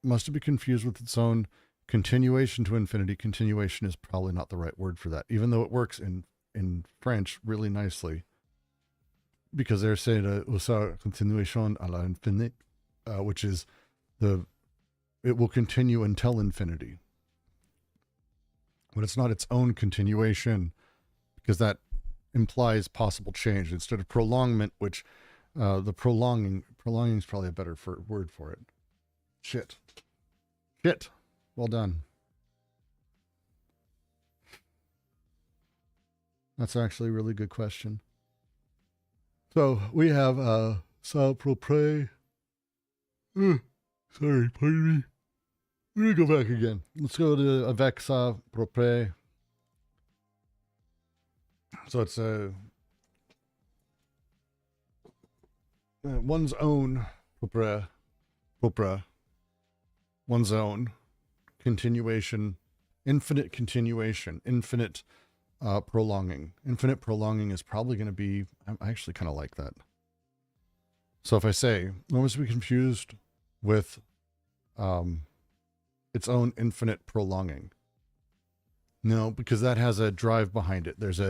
must be confused with its own continuation to infinity. Continuation is probably not the right word for that, even though it works in French really nicely. Because they're saying sa continuation à l'infini, which is it will continue until infinity. But it's not its own continuation, because that implies possible change instead of prolongment, which the prolonging is probably a better word for it. Shit. Well done. That's actually a really good question. So we have sa propre. Sorry, pardon me. We're gonna go back again. Let's go to avec sa propre. So it's one's own propre, one's own continuation, infinite continuation, infinite prolonging. Infinite prolonging is probably going to be, I actually kind of like that. So if I say, one must be confused with its own infinite prolonging. No, because that has a drive behind it. There's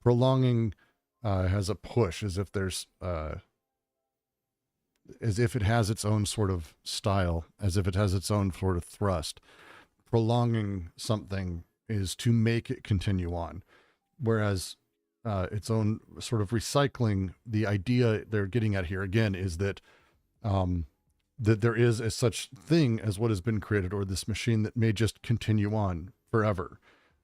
prolonging has a push, as if it has its own sort of style, as if it has its own sort of thrust. Prolonging something is to make it continue on, whereas its own sort of recycling, the idea they're getting at here again is that that there is a such thing as what has been created, or this machine that may just continue on forever,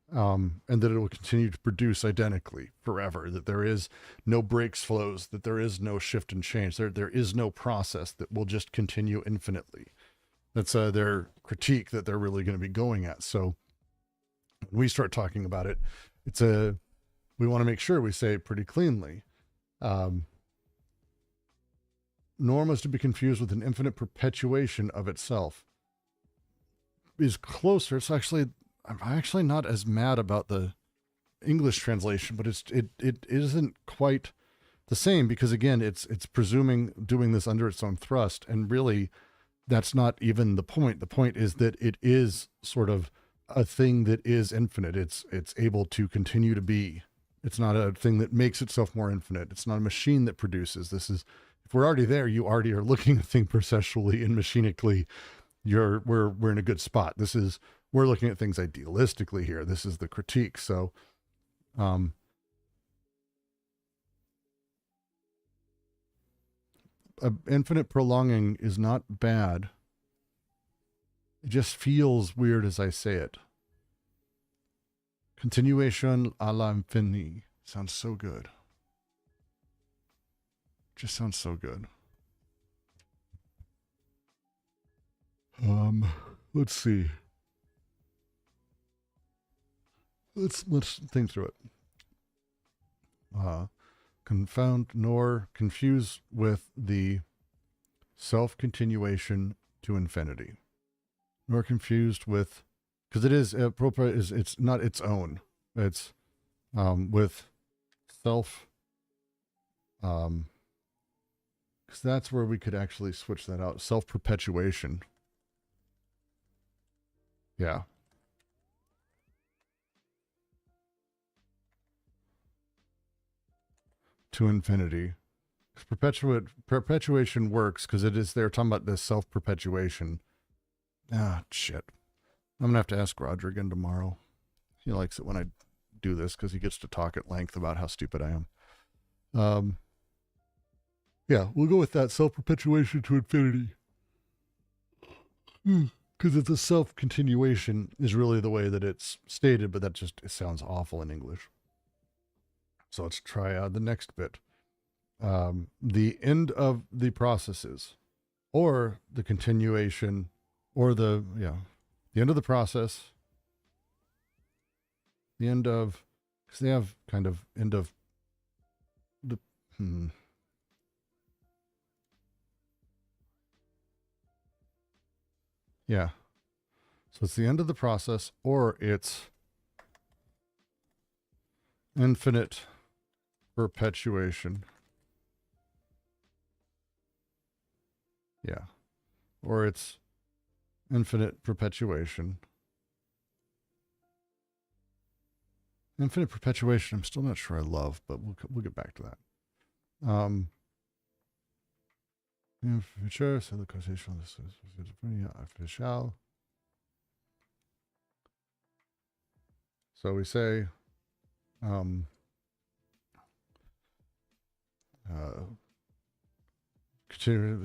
and that it will continue to produce identically forever, that there is no breaks, flows, that there is no shift and change, there is no process, that will just continue infinitely. That's their critique that they're really going to be going at. So when we start talking about it, we want to make sure we say it pretty cleanly. Norm is to be confused with an infinite perpetuation of itself. Is closer. It's actually, I'm actually not as mad about the English translation, but it isn't quite the same, because again, it's presuming doing this under its own thrust, and really that's not even the point. The point is that it is sort of a thing that is infinite. It's able to continue to be. It's not a thing that makes itself more infinite. It's not a machine that produces. This is, if we're already there, you already are looking at things processually and machinically. We're in a good spot. We're looking at things idealistically here. This is the critique. So, infinite prolonging is not bad. It just feels weird as I say it. Continuation à l'infini sounds so good. Just sounds so good. Let's see. Let's think through it. Confound nor confuse with the self-continuation to infinity, nor confused with, because it is it's not its own. It's with self, because that's where we could actually switch that out. Self-perpetuation. Yeah. To infinity. Perpetuation works because they're talking about this self-perpetuation. Ah, shit. I'm going to have to ask Roger again tomorrow. He likes it when I do this because he gets to talk at length about how stupid I am. Yeah, we'll go with that. Self-perpetuation to infinity. Because it's a self-continuation is really the way that it's stated, but it sounds awful in English. So let's try the next bit. The end of the processes, or the continuation, or the end of the process, the end of, because they have kind of end of the, yeah. So it's the end of the process, or it's infinite perpetuation. Yeah. Or it's infinite perpetuation. Infinite perpetuation, I'm still not sure I love, but we'll get back to that. In future, so the causation of this is artificial. So we say,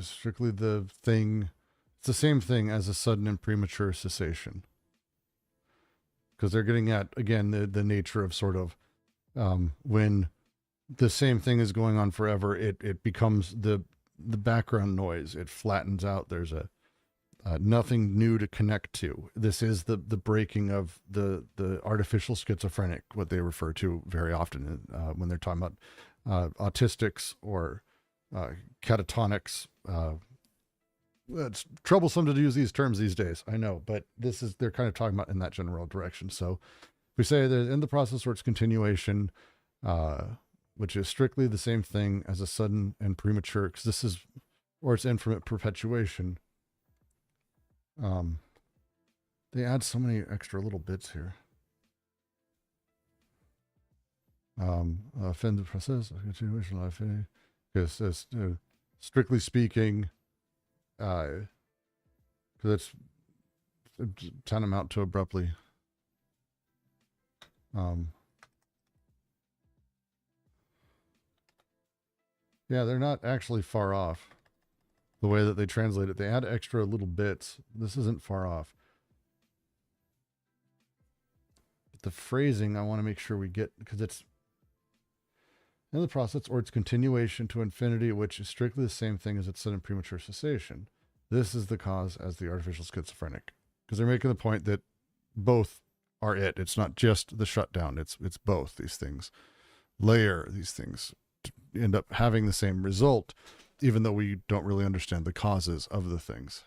strictly the thing. It's the same thing as a sudden and premature cessation. Because they're getting at, again, the nature of sort of when the same thing is going on forever, it becomes the background noise. It flattens out. There's nothing new to connect to. This is the breaking of the artificial schizophrenic, what they refer to very often when they're talking about autistics or catatonics. It's troublesome to use these terms these days, I know, but they're kind of talking about in that general direction. So we say that in the process where it's continuation, which is strictly the same thing as a sudden and premature, because or it's infinite perpetuation. They add so many extra little bits here. Fin the process of continuation life, because strictly speaking, because it's tantamount to abruptly. Yeah, they're not actually far off. The way that they translate it, they add extra little bits. This isn't far off. But the phrasing, I want to make sure we get, because it's in the process, or its continuation to infinity, which is strictly the same thing as its sudden premature cessation. This is the cause as the artificial schizophrenic. Because they're making the point that both are it. It's not just the shutdown. It's both these things. Layer these things to end up having the same result, even though we don't really understand the causes of the things.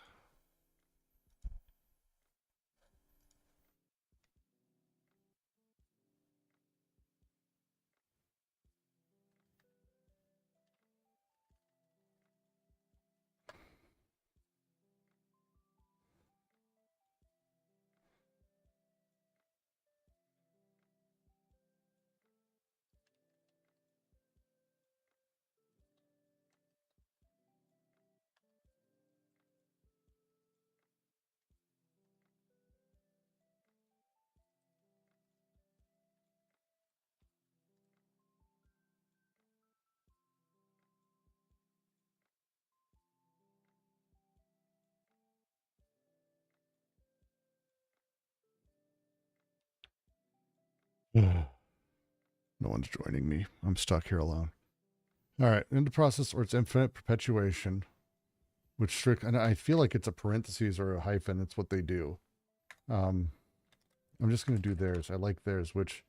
No one's joining me. I'm stuck here alone. All right, into process or its infinite perpetuation, which strict, and I feel like it's a parentheses or a hyphen. It's what they do. I'm just going to do theirs. I like theirs, which,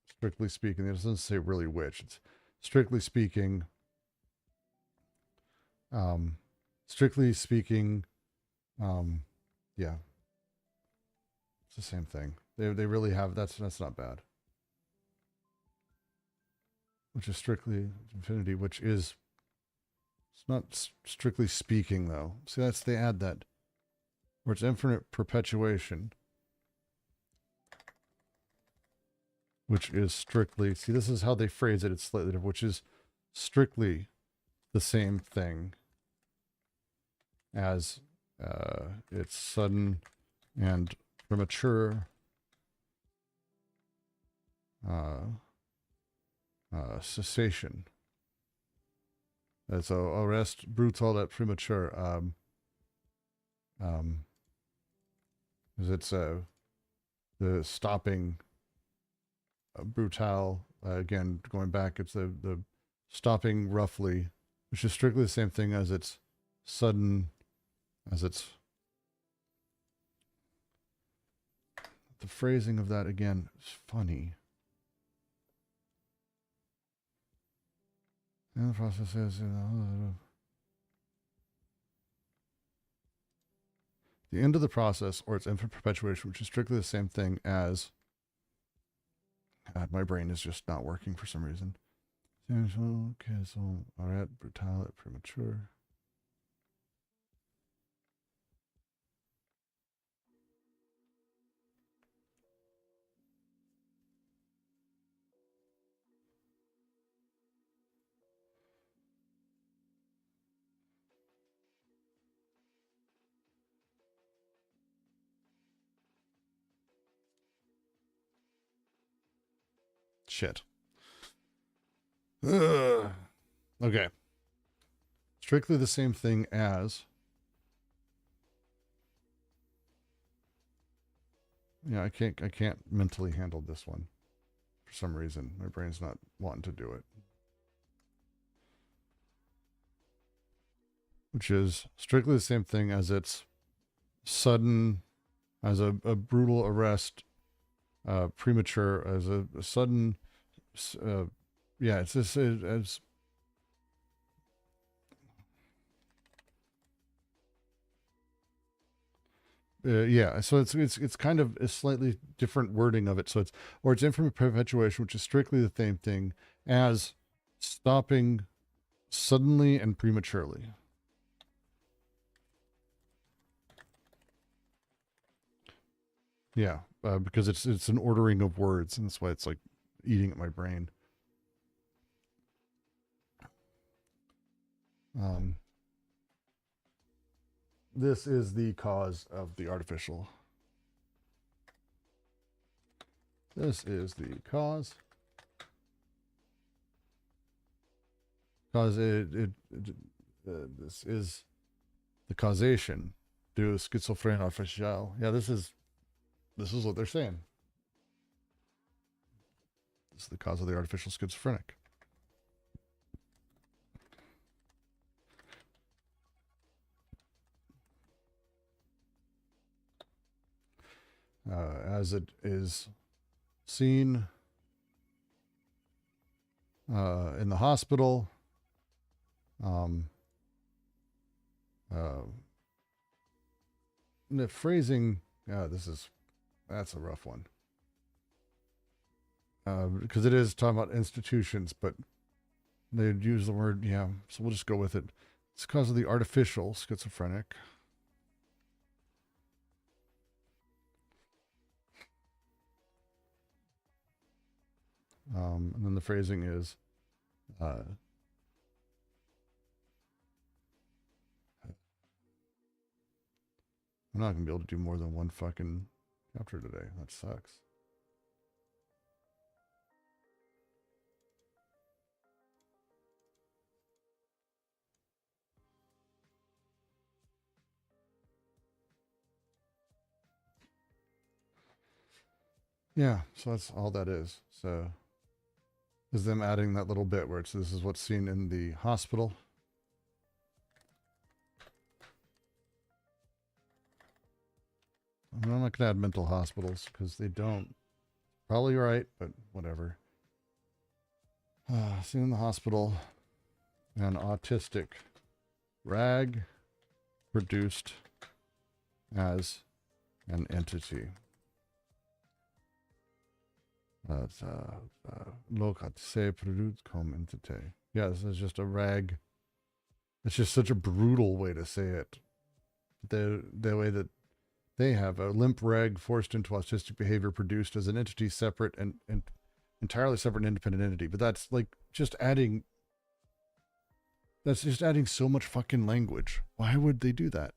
strictly speaking, it doesn't say really which. It's strictly speaking, yeah, it's the same thing. They really have, that's not bad. Which is strictly infinity, which is, it's not strictly speaking though. See, that's, they add that, where it's infinite perpetuation, which is strictly, see, this is how they phrase it. It's slightly different, which is strictly the same thing as its sudden and premature cessation. That's a arrest brutal et premature. Is it's the stopping brutal, again going back, it's the stopping roughly, which is strictly the same thing as its sudden, as its, the phrasing of that again is funny. And the process is the end of the process or its infinite perpetuation, which is strictly the same thing as, God, my brain is just not working for some reason. Okay, so arrêt brutal et premature. Shit. Ugh. Okay. Strictly the same thing as. Yeah, I can't mentally handle this one. For some reason, my brain's not wanting to do it. Which is strictly the same thing as its sudden, as a brutal arrest, premature, as a sudden, yeah, it's this as. Yeah, so it's kind of a slightly different wording of it. So it's, or it's infinite perpetuation, which is strictly the same thing as stopping suddenly and prematurely. Yeah, because it's an ordering of words, and that's why it's like eating at my brain. This is the cause of the artificial. This is the cause. Cause this is the causation. Do schizophrenia artificial. Yeah, this is what they're saying. This is the cause of the artificial schizophrenic. As it is seen in the hospital, the phrasing, that's a rough one. Because it is talking about institutions, but they'd use the word, yeah, so we'll just go with it. It's because of the artificial schizophrenic. And then the phrasing is, I'm not going to be able to do more than one fucking chapter today. That sucks. Yeah, so that's all that is. So is them adding that little bit where it's this is what's seen in the hospital. I'm not going to add mental hospitals because they don't. Probably right, but whatever. Seen in the hospital, an autistic rag produced as an entity. Locat se produit comme entité. Yeah, this is just a rag. It's just such a brutal way to say it. The way that they have a limp rag forced into autistic behavior produced as an entity separate and entirely separate and independent entity. But that's like just adding. That's just adding so much fucking language. Why would they do that?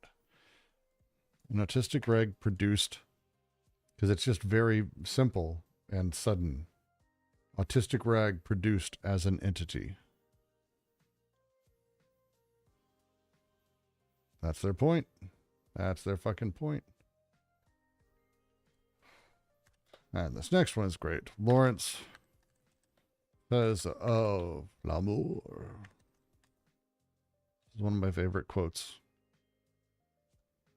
An autistic rag produced, because it's just very simple and sudden. Autistic rag produced as an entity. That's their point. That's their fucking point. And this next one is great. Lawrence says of l'amour. This is one of my favorite quotes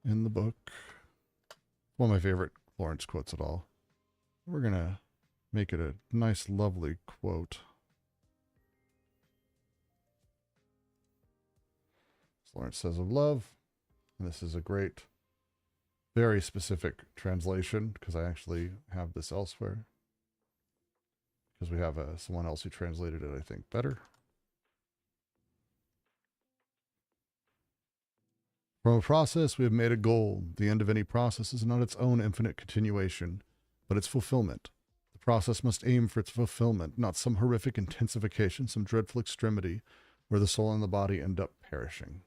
in the book. One of my favorite Lawrence quotes at all. We're going to make it a nice, lovely quote. Lawrence says of love, and this is a great, very specific translation because I actually have this elsewhere. Because we have someone else who translated it, I think, better. From a process, we have made a goal. The end of any process is not its own infinite continuation, but its fulfillment. The process must aim for its fulfillment, not some horrific intensification, some dreadful extremity where the soul and the body end up perishing.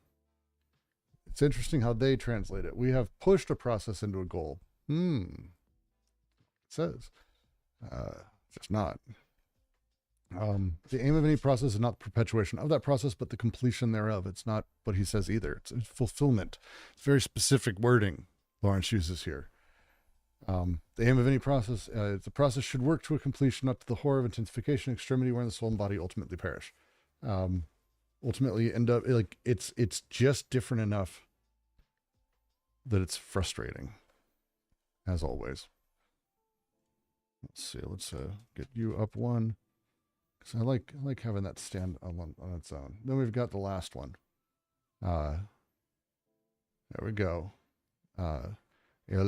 It's interesting how they translate it. We have pushed a process into a goal. It says. Just not. The aim of any process is not the perpetuation of that process, but the completion thereof. It's not what he says either. It's fulfillment. It's very specific wording Lawrence uses here. The aim of any process, the process should work to a completion, not to the horror of intensification, extremity, wherein the soul and body ultimately perish. Ultimately end up like it's just different enough that it's frustrating, as always. Let's see. Let's get you up one. So I like having that stand on its own. Then we've got the last one. There we go. Elle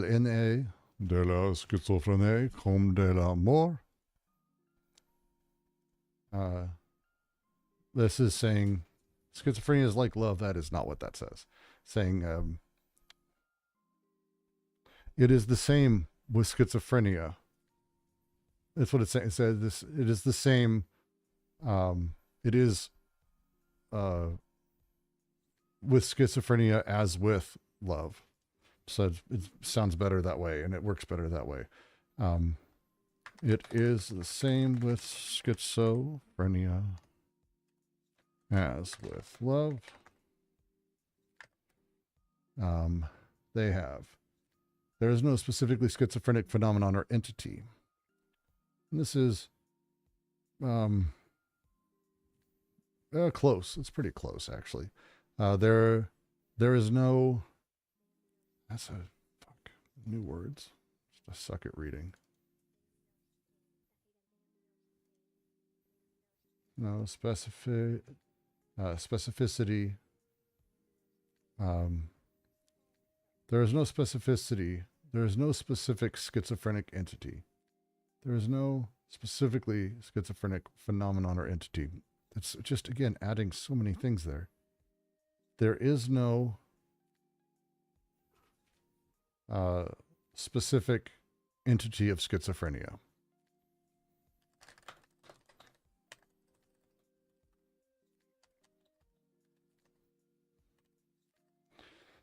est née de la schizophrénie comme de la mort. This is saying schizophrenia is like love. That is not what that says. Saying it is the same with schizophrenia. That's what it's saying. It says this. It is the same. It is with schizophrenia as with love. So it sounds better that way, and it works better that way. It is the same with schizophrenia as with love. They have. There is no specifically schizophrenic phenomenon or entity. And this is close. It's pretty close, actually. There is no. That's new words. Just I suck at reading. No specificity. There is no specificity. There is no specific schizophrenic entity. There is no specifically schizophrenic phenomenon or entity. It's just, again, adding so many things there. There is no specific entity of schizophrenia.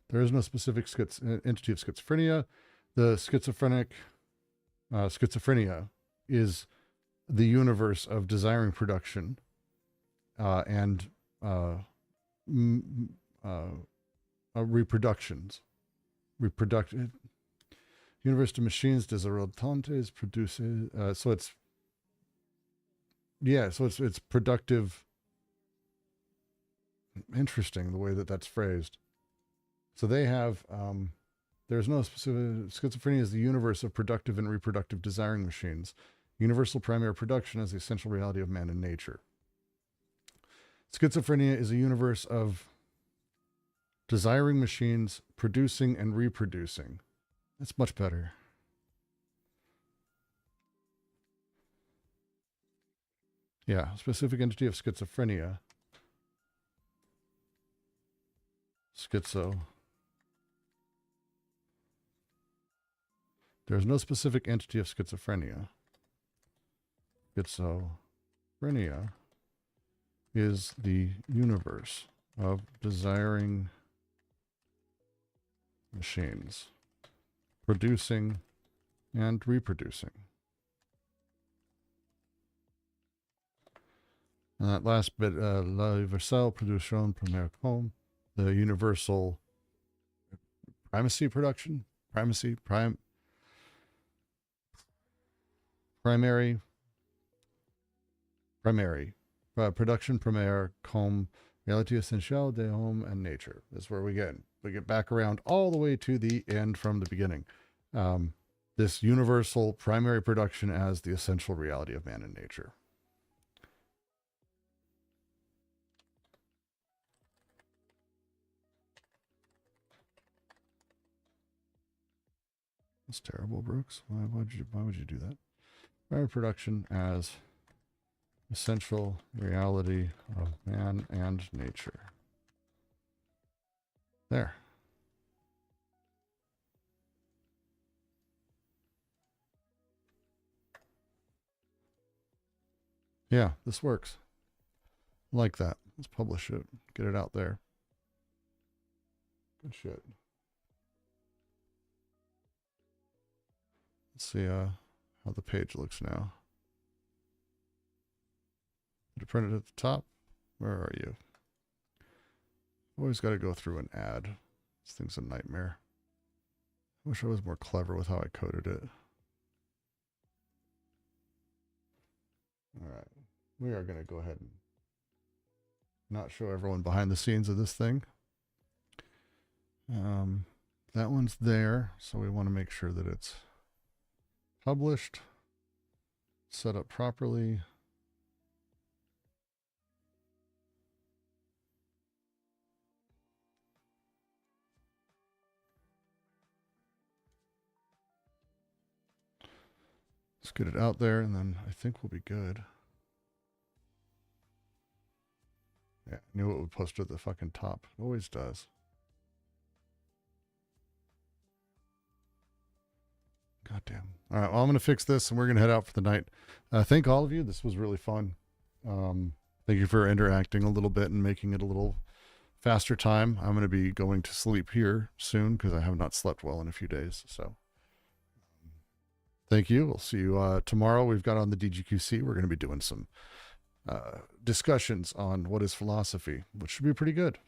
There is no specific entity of schizophrenia. The schizophrenia is the universe of desiring production and reproductions. Universe de machines desirabilitantes produces. So it's productive. Interesting the way that that's phrased. So they have. There's no specific. Schizophrenia is the universe of productive and reproductive desiring machines. Universal primary production as the essential reality of man and nature. Schizophrenia is a universe of desiring machines producing and reproducing. That's much better. Yeah, specific entity of schizophrenia. Schizo. There's no specific entity of schizophrenia. Schizophrenia is the universe of desiring machines, producing and reproducing. And that last bit, la universelle production première comme, the universal primacy production, primary production premiere comme reality essentielle de homme and nature. That's where we get back around all the way to the end from the beginning. This universal primary production as the essential reality of man and nature. That's terrible, Brooks. Why would you do that? Primary production as essential reality of man and nature. There. Yeah, this works. I like that. Let's publish it. Get it out there. Good shit. Let's see how the page looks now. Did you print it at the top? Where are you? Always got to go through an ad. This thing's a nightmare. I wish I was more clever with how I coded it. All right. We are going to go ahead and not show everyone behind the scenes of this thing. That one's there, so we want to make sure that it's published, set up properly. Let's get it out there, and then I think we'll be good. Yeah, knew it would post at the fucking top. It always does. Goddamn. All right, well, I'm going to fix this, and we're going to head out for the night. Thank all of you. This was really fun. Thank you for interacting a little bit and making it a little faster time. I'm going to be going to sleep here soon because I have not slept well in a few days. So thank you. We'll see you tomorrow. We've got on the DGQC. We're going to be doing some discussions on what is philosophy, which should be pretty good.